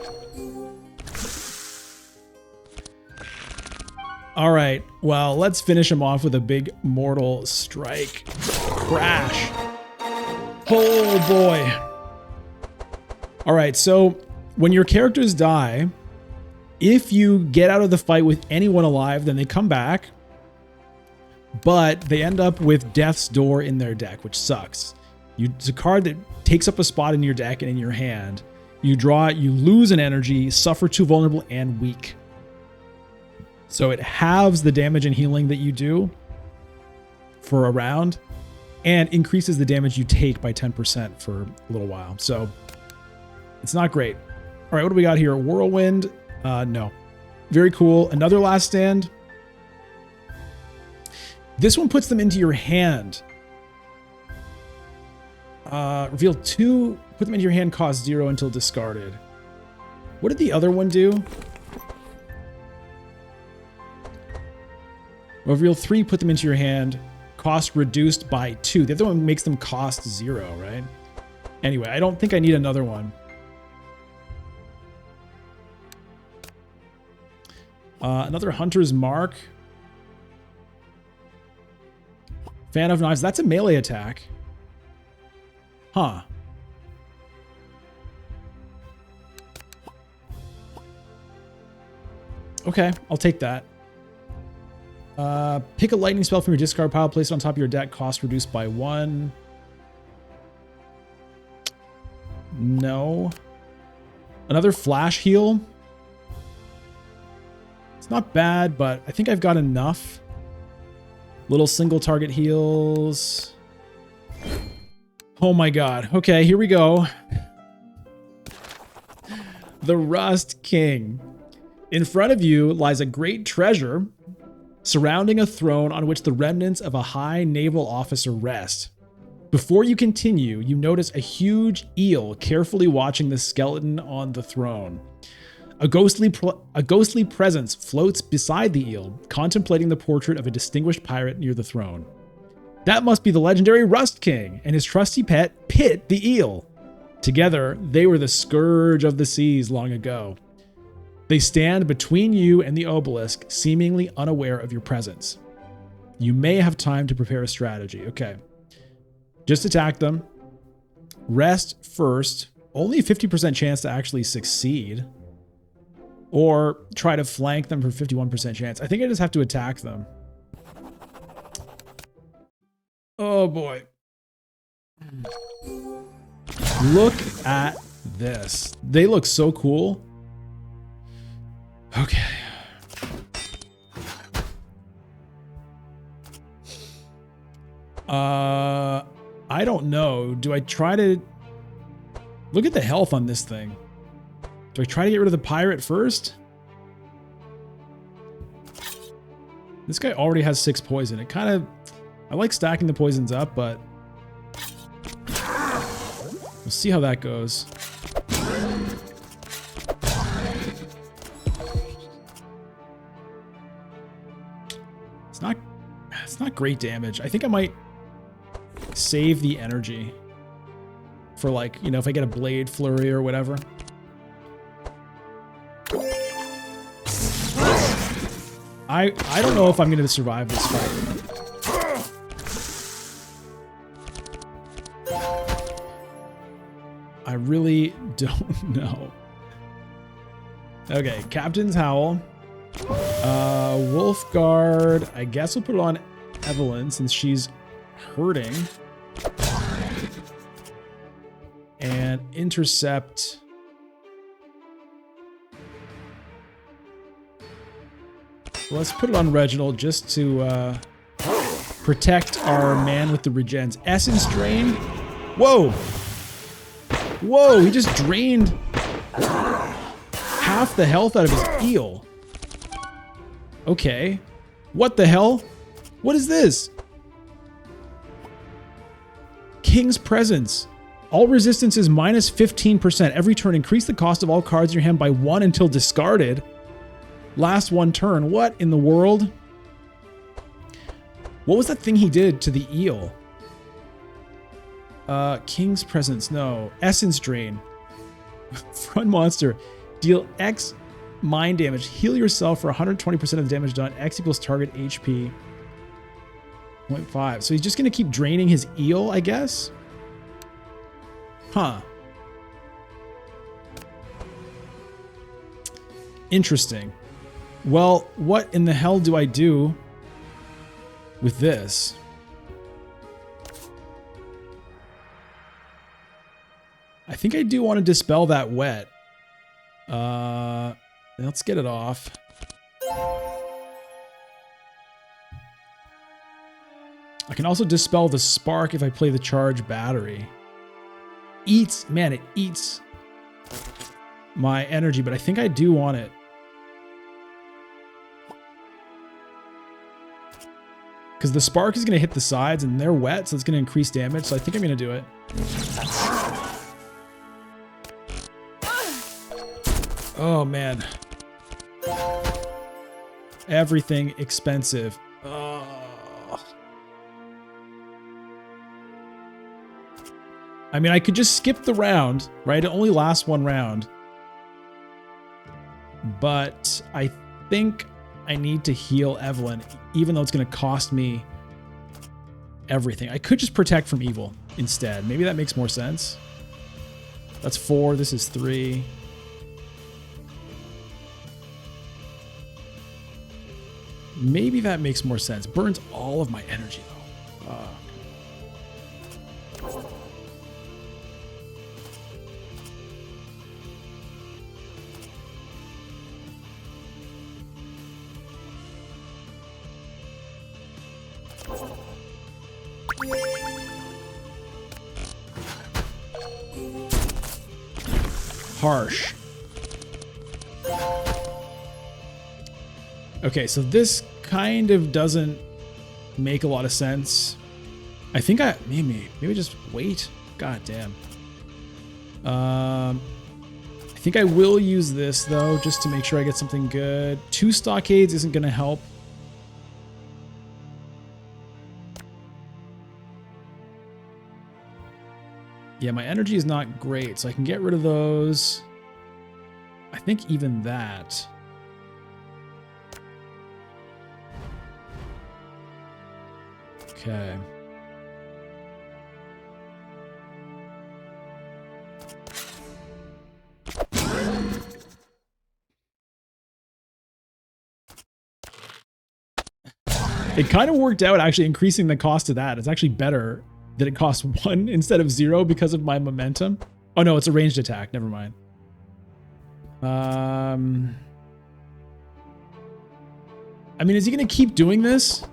All right, well, let's finish him off with a big mortal strike. Crash. Oh boy. All right, so when your characters die, if you get out of the fight with anyone alive, then they come back, but they end up with Death's Door in their deck, which sucks. It's a card that takes up a spot in your deck and in your hand. You draw it, you lose an energy, suffer 2 vulnerable, and weak. So it halves the damage and healing that you do for a round and increases the damage you take by 10% for a little while. So it's not great. All right, what do we got here? Whirlwind. No. Very cool. Another Last Stand. This one puts them into your hand. Reveal 2. Put them into your hand. Cost 0 until discarded. What did the other one do? Reveal 3. Put them into your hand. Cost reduced by 2. The other one makes them cost 0, right? Anyway, I don't think I need another one. Another Hunter's Mark. Fan of Knives. That's a melee attack. Huh. Okay, I'll take that. Pick a lightning spell from your discard pile, place it on top of your deck, cost reduced by 1. No. Another Flash Heal. It's not bad, but I think I've got enough. Little single target heals. Oh my god. Okay, here we go. The Rust King. In front of you lies a great treasure surrounding a throne on which the remnants of a high naval officer rest. Before you continue, you notice a huge eel carefully watching the skeleton on the throne. A ghostly presence floats beside the eel, contemplating the portrait of a distinguished pirate near the throne. That must be the legendary Rust King and his trusty pet, Pit the Eel. Together, they were the scourge of the seas long ago. They stand between you and the obelisk, seemingly unaware of your presence. You may have time to prepare a strategy. Okay. Just attack them. Rest first. Only a 50% chance to actually succeed. Or try to flank them for 51% chance. I think I just have to attack them. Oh boy. Look at this. They look so cool. Okay. I don't know. Do I try to... Look at the health on this thing. Do I try to get rid of the pirate first? This guy already has 6 poison. It kind of... I like stacking the poisons up, but... We'll see how that goes. It's not great damage. I think I might save the energy for, like, you know, if I get a blade flurry or whatever. I don't know if I'm going to survive this fight. I really don't know. Okay, Captain's Howl. Wolfguard. I guess we'll put it on Evelyn since she's hurting. And Intercept. Let's put it on Reginald just to protect our man with the regens. Essence Drain. Whoa! Whoa, he just drained half the health out of his eel. Okay. What the hell? What is this? King's Presence. All resistance is minus 15%. Every turn, increase the cost of all cards in your hand by 1 until discarded. Last 1 turn. What in the world? What was that thing he did to the eel? King's Presence. No. Essence Drain. Front monster. Deal X mind damage. Heal yourself for 120% of the damage done. X equals target HP. 0.5. So he's just going to keep draining his eel, I guess? Huh. Interesting. Well, what in the hell do I do with this? I think I do want to dispel that wet. Let's get it off. I can also dispel the spark if I play the charge battery. Man, it eats my energy, but I think I do want it. Because the spark is going to hit the sides and they're wet, so it's going to increase damage. So I think I'm going to do it. Oh, man. Everything expensive. Oh. I mean, I could just skip the round, right? It only lasts one round. But I think I need to heal Evelyn, even though it's going to cost me everything. I could just protect from evil instead. Maybe that makes more sense. That's 4. This is 3. Maybe that makes more sense. Burns all of my energy, though. Harsh. Okay, so this kind of doesn't make a lot of sense. I think maybe just wait. God damn. I think I will use this though, just to make sure I get something good. 2 stockades isn't going to help. Yeah, my energy is not great, so I can get rid of those. I think even that. Okay. It kind of worked out actually increasing the cost of that. It's actually better that it costs 1 instead of 0 because of my momentum. Oh no, it's a ranged attack. Never mind. I mean, is he going to keep doing this?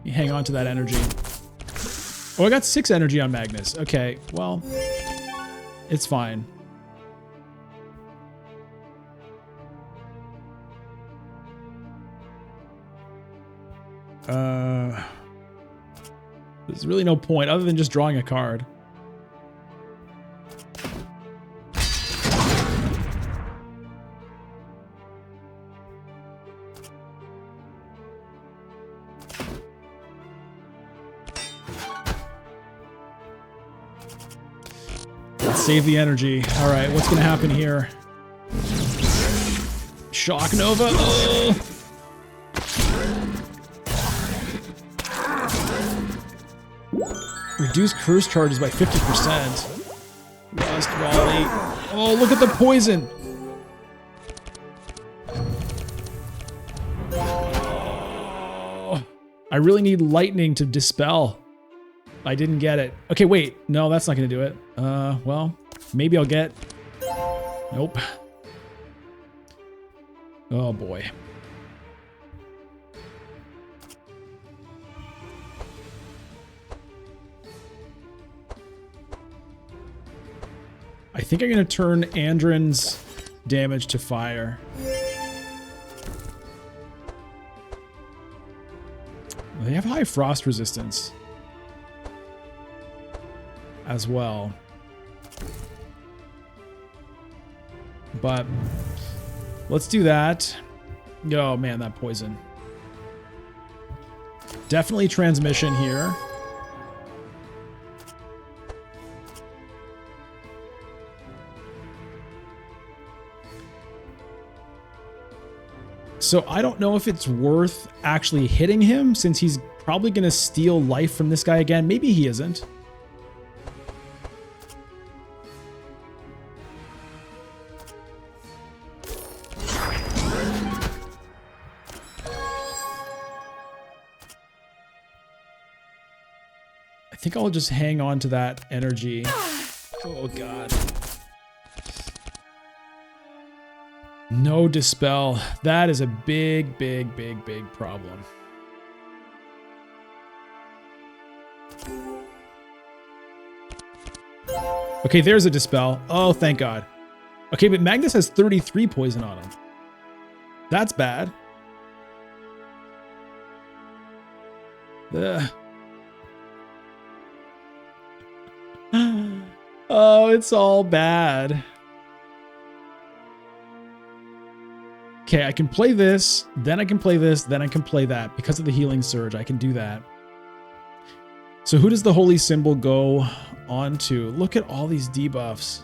You hang on to that energy. Oh, I got 6 energy on Magnus. Okay, well, it's fine. There's really no point other than just drawing a card. Let's save the energy. All right, what's going to happen here? Shock Nova. Oh. Reduce curse charges by 50%. Rust Volley. Oh, look at the poison. Oh, I really need lightning to dispel. I didn't get it. Okay, wait. No, that's not going to do it. Well, maybe I'll get... Nope. Oh, boy. I think I'm going to turn Andrin's damage to fire. They have high frost resistance as well. But let's do that. Oh man, that poison. Definitely transmission here. So I don't know if it's worth actually hitting him since he's probably going to steal life from this guy again. Maybe he isn't. think I'll just hang on to that energy. Oh god. No dispel. That is a big problem. Okay, there's a dispel. Oh, thank god. Okay, but Magnus has 33 poison on him. That's bad. Ugh. Oh, it's all bad. Okay, I can play this, then I can play this, then I can play that. Because of the healing surge, I can do that. So who does the holy symbol go on to? Look at all these debuffs.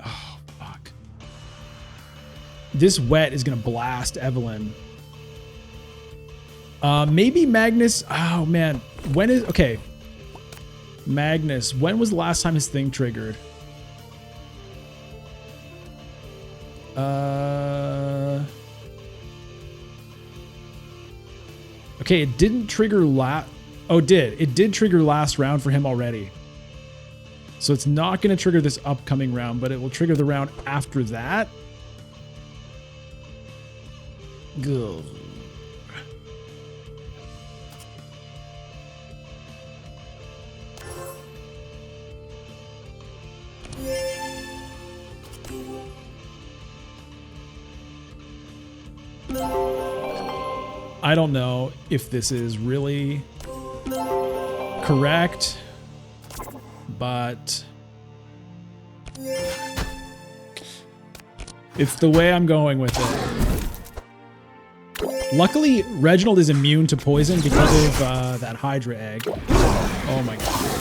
Oh, fuck. This wet is going to blast Evelyn. Maybe Magnus. Oh, man. When is... Okay. Magnus. When was the last time his thing triggered? Okay, it didn't trigger Oh, it did. It did trigger last round for him already. So it's not going to trigger this upcoming round, but it will trigger the round after that. Good. I don't know if this is really correct, but it's the way I'm going with it. Luckily, Reginald is immune to poison because of that Hydra egg. Oh my god.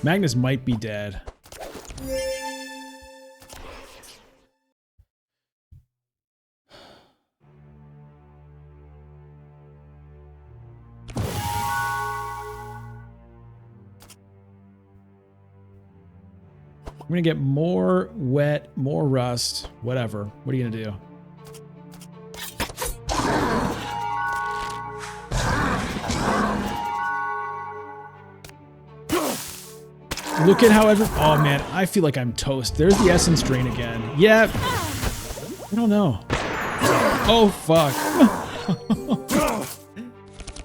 Magnus might be dead. I'm gonna get more wet, more rust, whatever. What are you gonna do? Look at how oh man, I feel like I'm toast. There's the essence drain again. Yeah. I don't know. Oh fuck.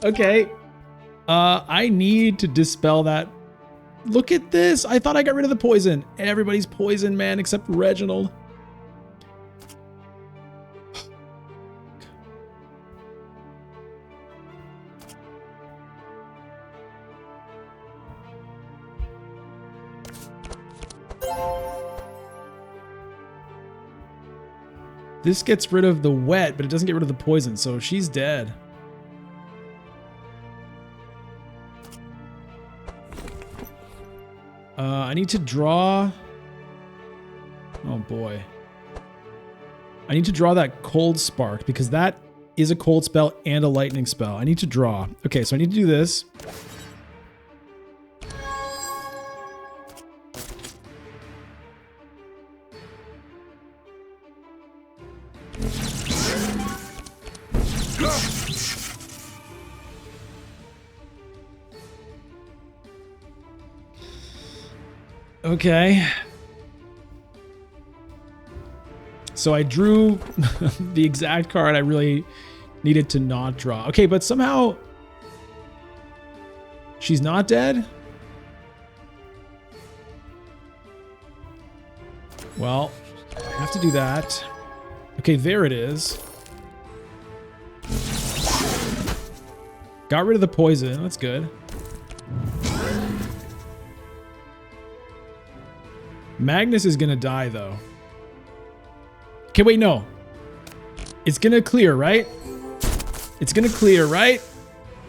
Okay. I need to dispel that. Look at this. I thought I got rid of the poison. Everybody's poison, man, except Reginald. This gets rid of the wet, but it doesn't get rid of the poison, so she's dead. I need to draw... Oh boy. I need to draw that cold spark, because that is a cold spell and a lightning spell. I need to draw. Okay, so I need to do this. Okay. So I drew the exact card I really needed to not draw. Okay, but somehow she's not dead. Well, I have to do that. Okay, there it is. Got rid of the poison. That's good. Magnus is gonna die though. Okay, wait, no. It's gonna clear, right? It's gonna clear, right?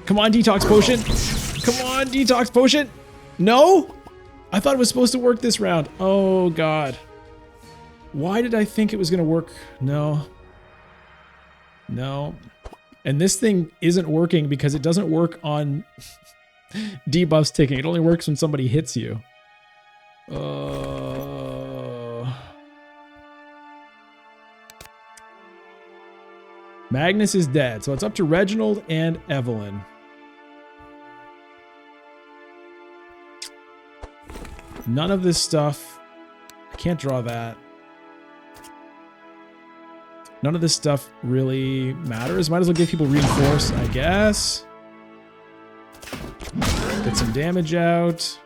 Come on, detox potion. Come on, detox potion. No? I thought it was supposed to work this round. Oh god. Why did I think it was gonna work? No. No. And this thing isn't working because it doesn't work on debuffs ticking. It only works when somebody hits you. Magnus is dead. So it's up to Reginald and Evelyn. None of this stuff. I can't draw that. None of this stuff really matters. Might as well give people reinforce, I guess. Get some damage out.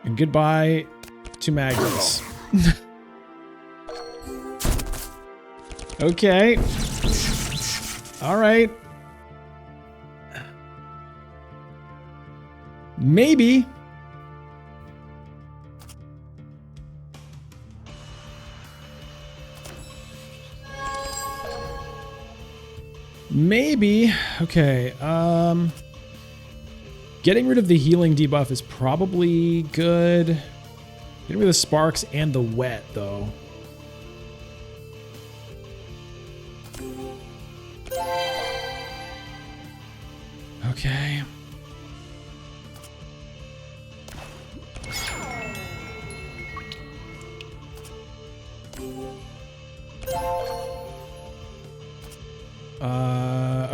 And goodbye to Magnus. Okay. All right. Maybe. Maybe. Okay. Getting rid of the healing debuff is probably good. Getting rid of the sparks and the wet, though. Okay.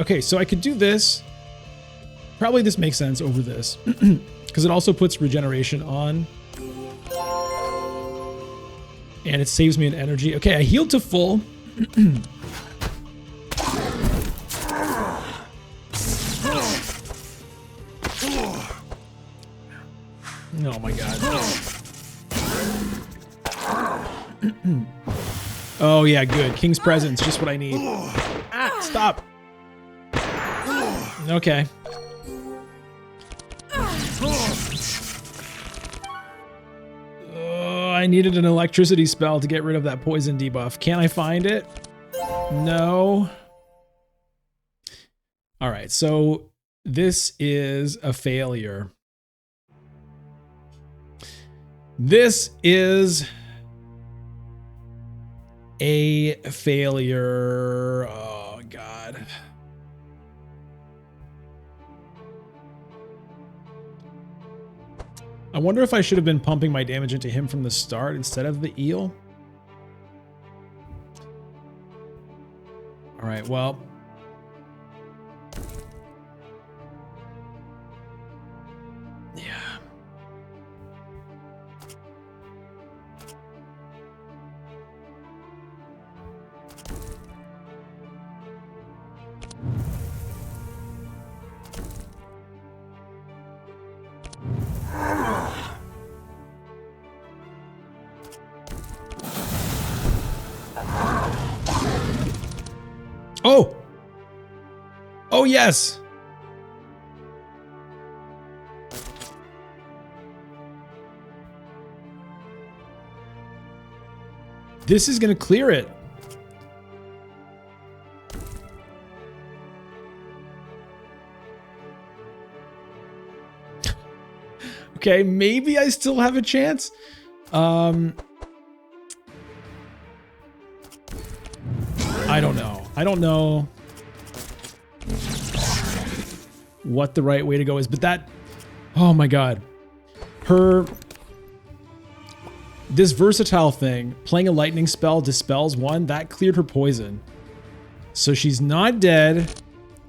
Okay, so I could do this. Probably this makes sense over this. Because it also puts regeneration on. And it saves me an energy. Okay, I healed to full. Oh my god. Oh yeah, good. King's Presence, just what I need. Ah, stop. Okay. I needed an electricity spell to get rid of that poison debuff. Can I find it? No. All right, so this is a failure. This is a failure. Oh, God. I wonder if I should have been pumping my damage into him from the start instead of the eel. All right, well. Yeah. Oh! Oh, yes! This is gonna clear it. Okay, maybe I still have a chance. I don't know. I don't know what the right way to go is, but that, oh my God. This versatile thing, playing a lightning spell dispels one, that cleared her poison. So she's not dead,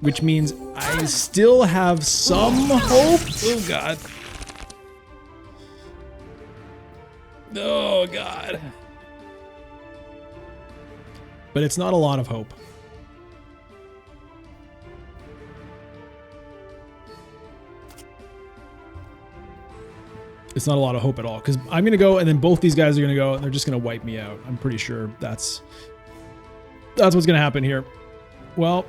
which means I still have some hope. Oh God. Oh God. But it's not a lot of hope. It's not a lot of hope at all, because I'm going to go and then both these guys are going to go and they're just going to wipe me out. I'm pretty sure that's what's going to happen here. Well,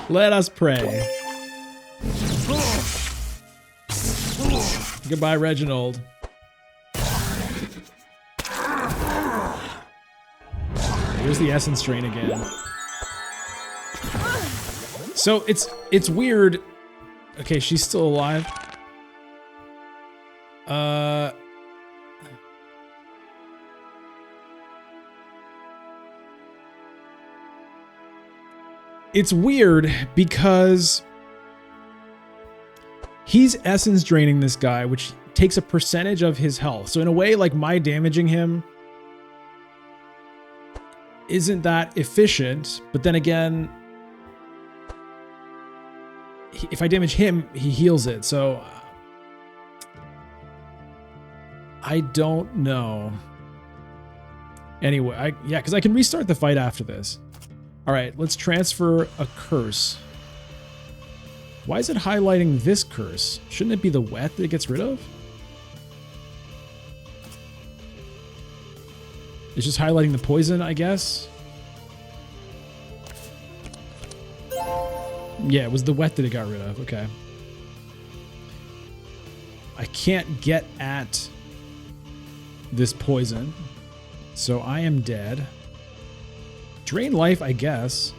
let us pray. Goodbye, Reginald. Here's the essence strain again. So it's weird. Okay, she's still alive. It's weird because he's essence draining this guy, which takes a percentage of his health. So in a way, like my damaging him isn't that efficient, but then again, if I damage him, he heals it. So I don't know. Anyway, yeah, because I can restart the fight after this. All right, let's transfer a curse. Why is it highlighting this curse? Shouldn't it be the wet that it gets rid of? It's just highlighting the poison, I guess. Yeah, it was the wet that it got rid of. Okay. I can't get at this poison, so I am dead. Drain life, I guess.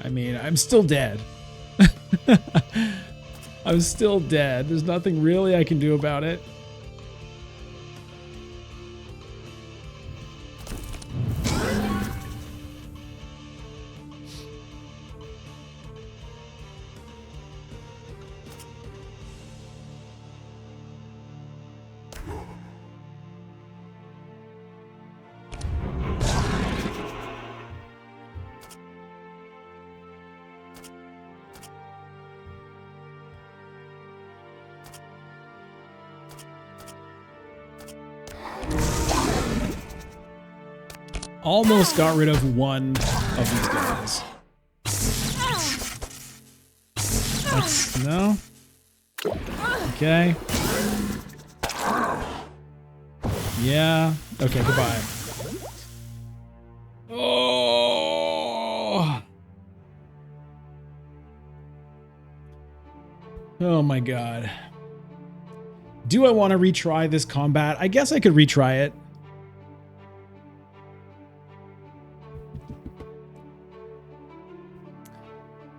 I mean, I'm still dead. I'm still dead. There's nothing really I can do about it. Almost got rid of one of these guys. No? Okay. Yeah. Okay, goodbye. Oh! Oh my god. Do I want to retry this combat? I guess I could retry it.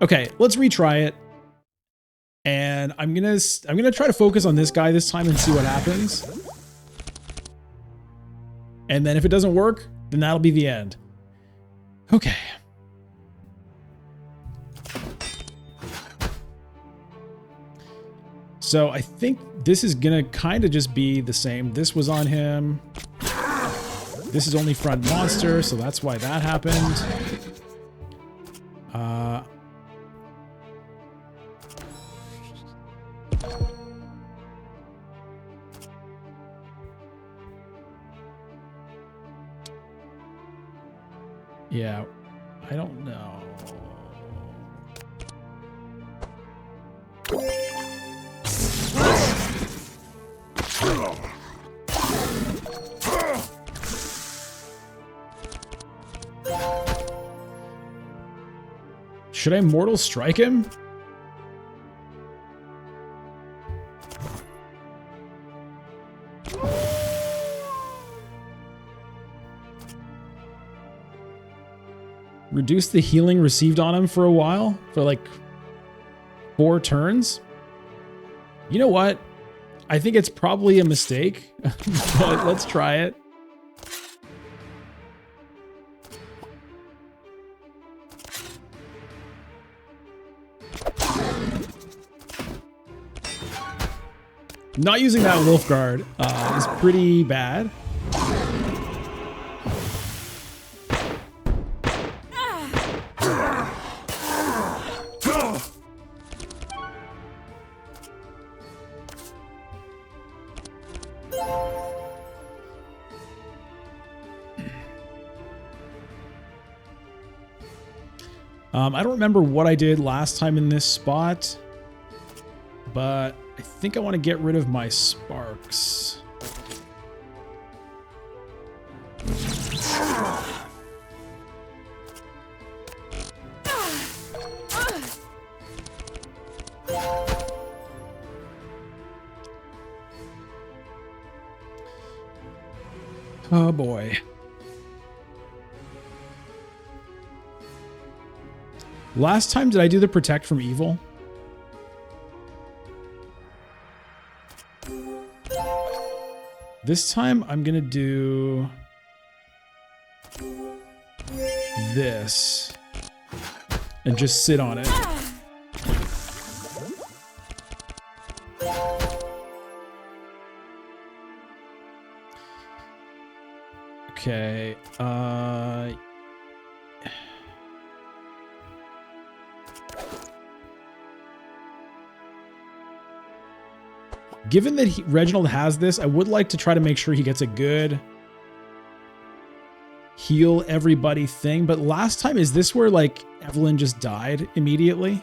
Okay, let's retry it. And I'm gonna try to focus on this guy this time and see what happens. And then if it doesn't work, then that'll be the end. Okay. So I think this is gonna kind of just be the same. This was on him. This is only front monster, so that's why that happened. Yeah, I don't know. Should I Mortal Strike him? Reduce the healing received on him for a while? For like 4 turns? You know what? I think it's probably a mistake, but let's try it. Not using that wolf guard is pretty bad. I don't remember what I did last time in this spot, but I think I want to get rid of my sparks. Oh boy. Last time, did I do the protect from evil? This time, I'm gonna do this and just sit on it. Okay, given that Reginald has this, I would like to try to make sure he gets a good heal everybody thing. But last time, is this where like Evelyn just died immediately?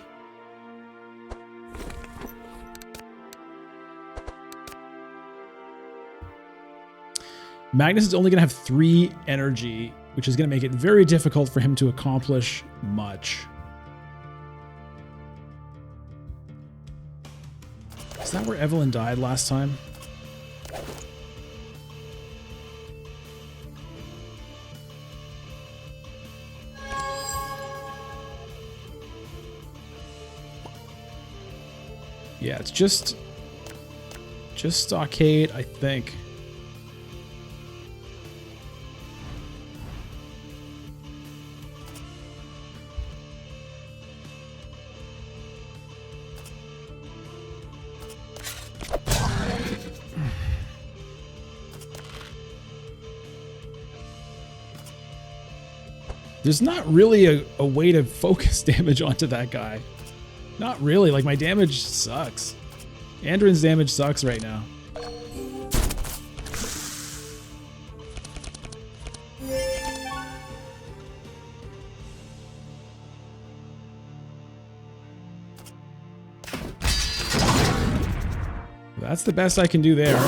Magnus is only going to have 3 energy, which is going to make it very difficult for him to accomplish much. Is that where Evelyn died last time? Yeah, it's just Stockade, I think. There's not really a way to focus damage onto that guy. Not really. Like, my damage sucks. Andrin's damage sucks right now. That's the best I can do there.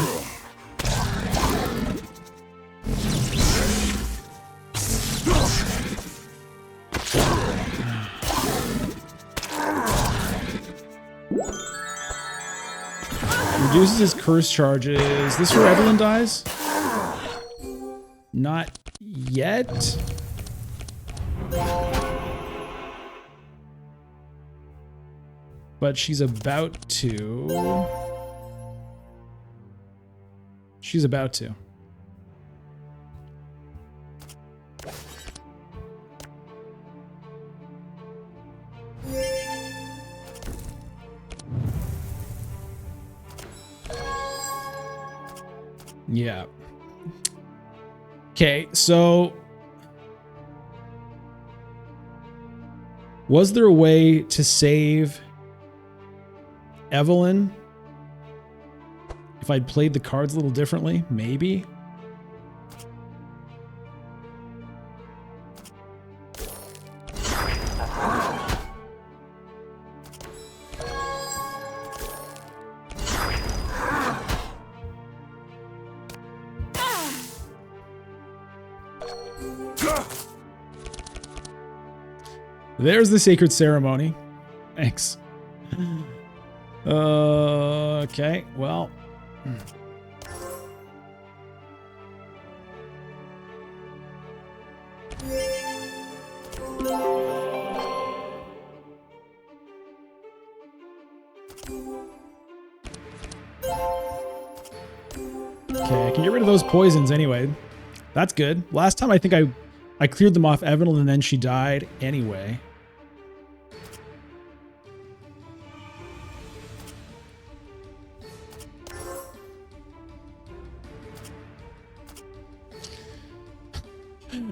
Reduces his curse charges. This where Evelyn dies? Not yet. But she's about to. She's about to. Yeah. Okay, so was there a way to save Evelyn if I'd played the cards a little differently? Maybe. There's the sacred ceremony. Thanks. Okay, well. Okay, I can get rid of those poisons anyway. That's good. Last time I think I cleared them off Evelyn and then she died anyway.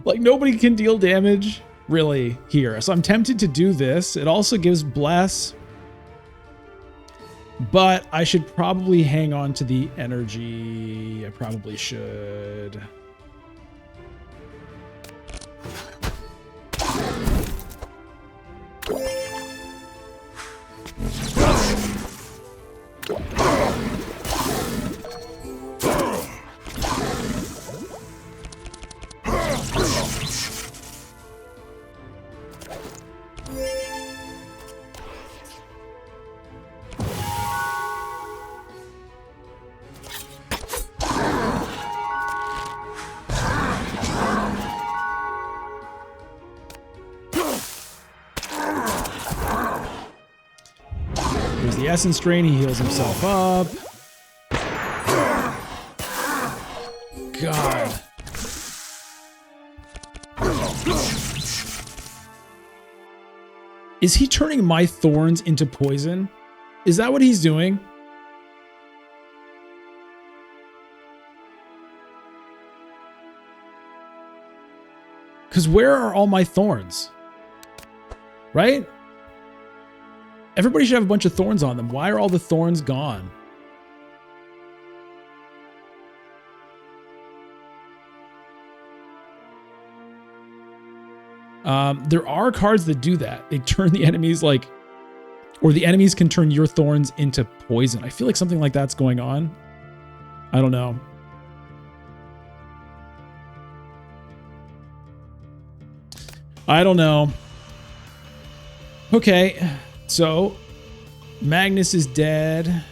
Like, nobody can deal damage, really, here. So I'm tempted to do this. It also gives Bless. But I should probably hang on to the energy. I probably should. The essence drain, he heals himself up. God. Is he turning my thorns into poison? Is that what he's doing? Because where are all my thorns? Right? Everybody should have a bunch of thorns on them. Why are all the thorns gone? There are cards that do that. They turn the enemies like, or the enemies can turn your thorns into poison. I feel like something like that's going on. I don't know. I don't know. Okay, so Magnus is dead.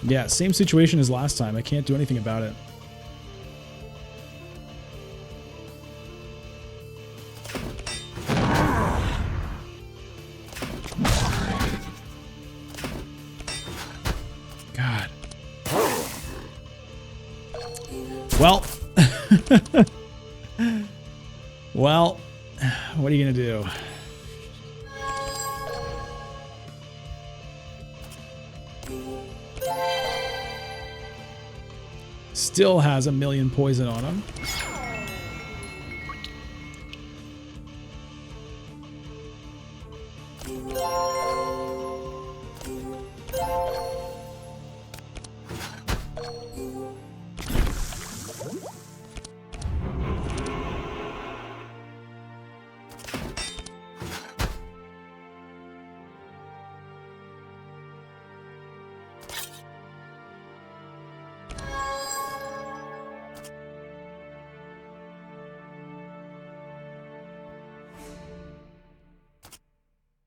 Yeah, same situation as last time. I can't do anything about it. God. Well. Well, what are you going to do? Still has 1,000,000 poison on him.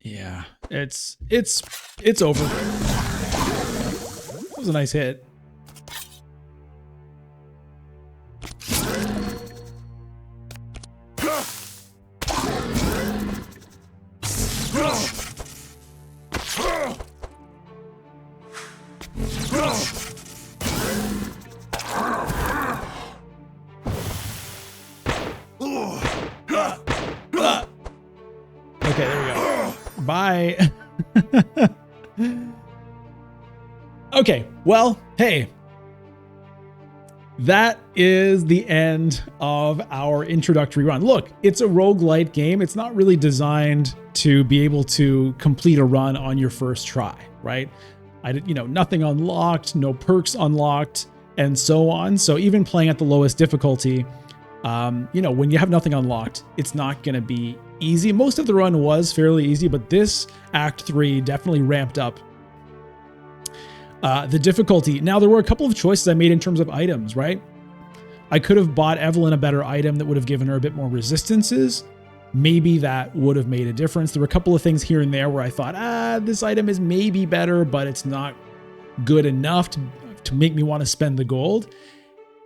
Yeah, it's over. That was a nice hit. Okay, there we go. Bye. Okay, well, hey. That is the end of our introductory run. Look, it's a roguelite game. It's not really designed to be able to complete a run on your first try, right? Nothing unlocked, no perks unlocked, and so on. So even playing at the lowest difficulty, when you have nothing unlocked, it's not going to be easy. Most of the run was fairly easy, but this Act 3 definitely ramped up the difficulty. Now, there were a couple of choices I made in terms of items, right? I could have bought Evelyn a better item that would have given her a bit more resistances. Maybe that would have made a difference. There were a couple of things here and there where I thought, this item is maybe better, but it's not good enough to make me want to spend the gold.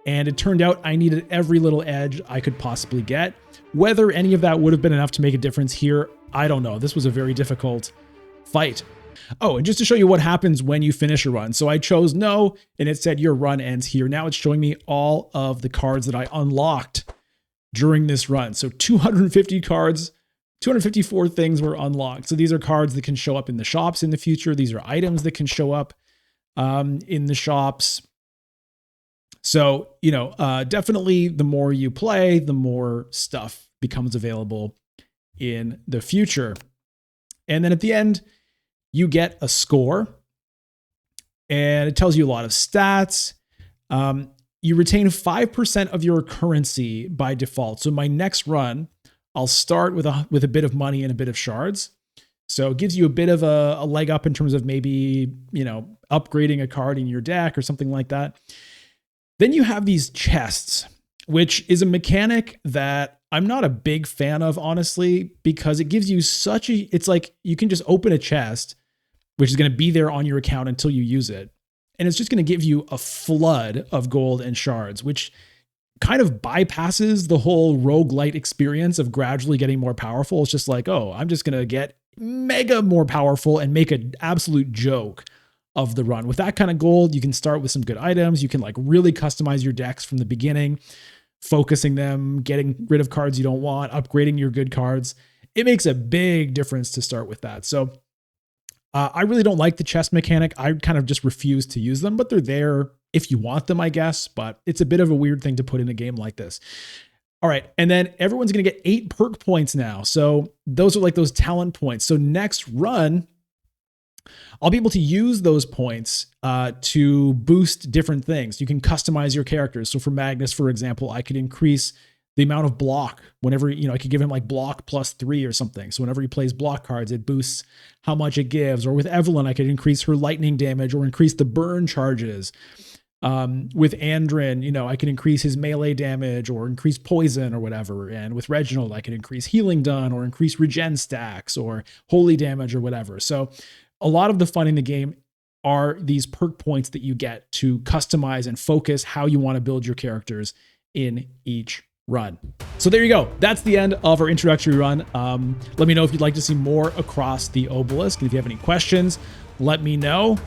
And it turned out I needed every little edge I could possibly get. Whether any of that would have been enough to make a difference here, I don't know. This was a very difficult fight. Oh, and just to show you what happens when you finish a run. So I chose no, and it said your run ends here. Now it's showing me all of the cards that I unlocked during this run. So 250 cards, 254 things were unlocked. So these are cards that can show up in the shops in the future. These are items that can show up in the shops. So, definitely the more you play, the more stuff becomes available in the future. And then at the end, you get a score, and it tells you a lot of stats. You retain 5% of your currency by default. So my next run, I'll start with a bit of money and a bit of shards. So it gives you a bit of a leg up in terms of maybe, upgrading a card in your deck or something like that. Then you have these chests, which is a mechanic that I'm not a big fan of, honestly, because it gives you it's like you can just open a chest, which is going to be there on your account until you use it. And it's just going to give you a flood of gold and shards, which kind of bypasses the whole roguelite experience of gradually getting more powerful. It's just like, oh, I'm just going to get mega more powerful and make an absolute joke of the run. With that kind of gold, you can start with some good items. You can really customize your decks from the beginning. focusing them, getting rid of cards you don't want, upgrading your good cards. It makes a big difference to start with that. So I really don't like the chest mechanic. I kind of just refuse to use them, but they're there if you want them, I guess. But it's a bit of a weird thing to put in a game like this. All right. And then everyone's going to get 8 perk points now. So those are like those talent points. So next run, I'll be able to use those points to boost different things. You can customize your characters. So for Magnus, for example, I could increase the amount of block whenever, I could give him like block +3 or something. So whenever he plays block cards, it boosts how much it gives. Or with Evelyn, I could increase her lightning damage or increase the burn charges. With Andrin, I can increase his melee damage or increase poison or whatever. And with Reginald, I can increase healing done or increase regen stacks or holy damage or whatever. So a lot of the fun in the game are these perk points that you get to customize and focus how you want to build your characters in each run. So there you go. That's the end of our introductory run. Let me know if you'd like to see more Across the Obelisk. And if you have any questions, let me know.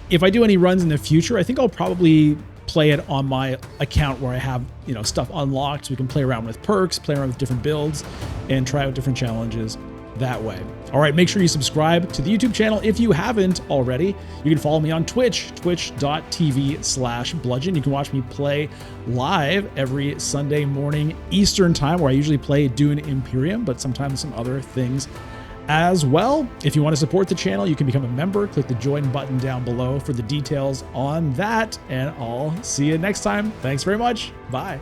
If I do any runs in the future, I think I'll probably play it on my account where I have, stuff unlocked so we can play around with perks, play around with different builds, and try out different challenges that way. All right, make sure you subscribe to the YouTube channel if you haven't already. You can follow me on Twitch, twitch.tv/bludgeon. You can watch me play live every Sunday morning Eastern time, where I usually play Dune Imperium, but sometimes some other things as well. If you want to support the channel, you can become a member. Click the join button down below for the details on that, and I'll see you next time. Thanks very much. Bye.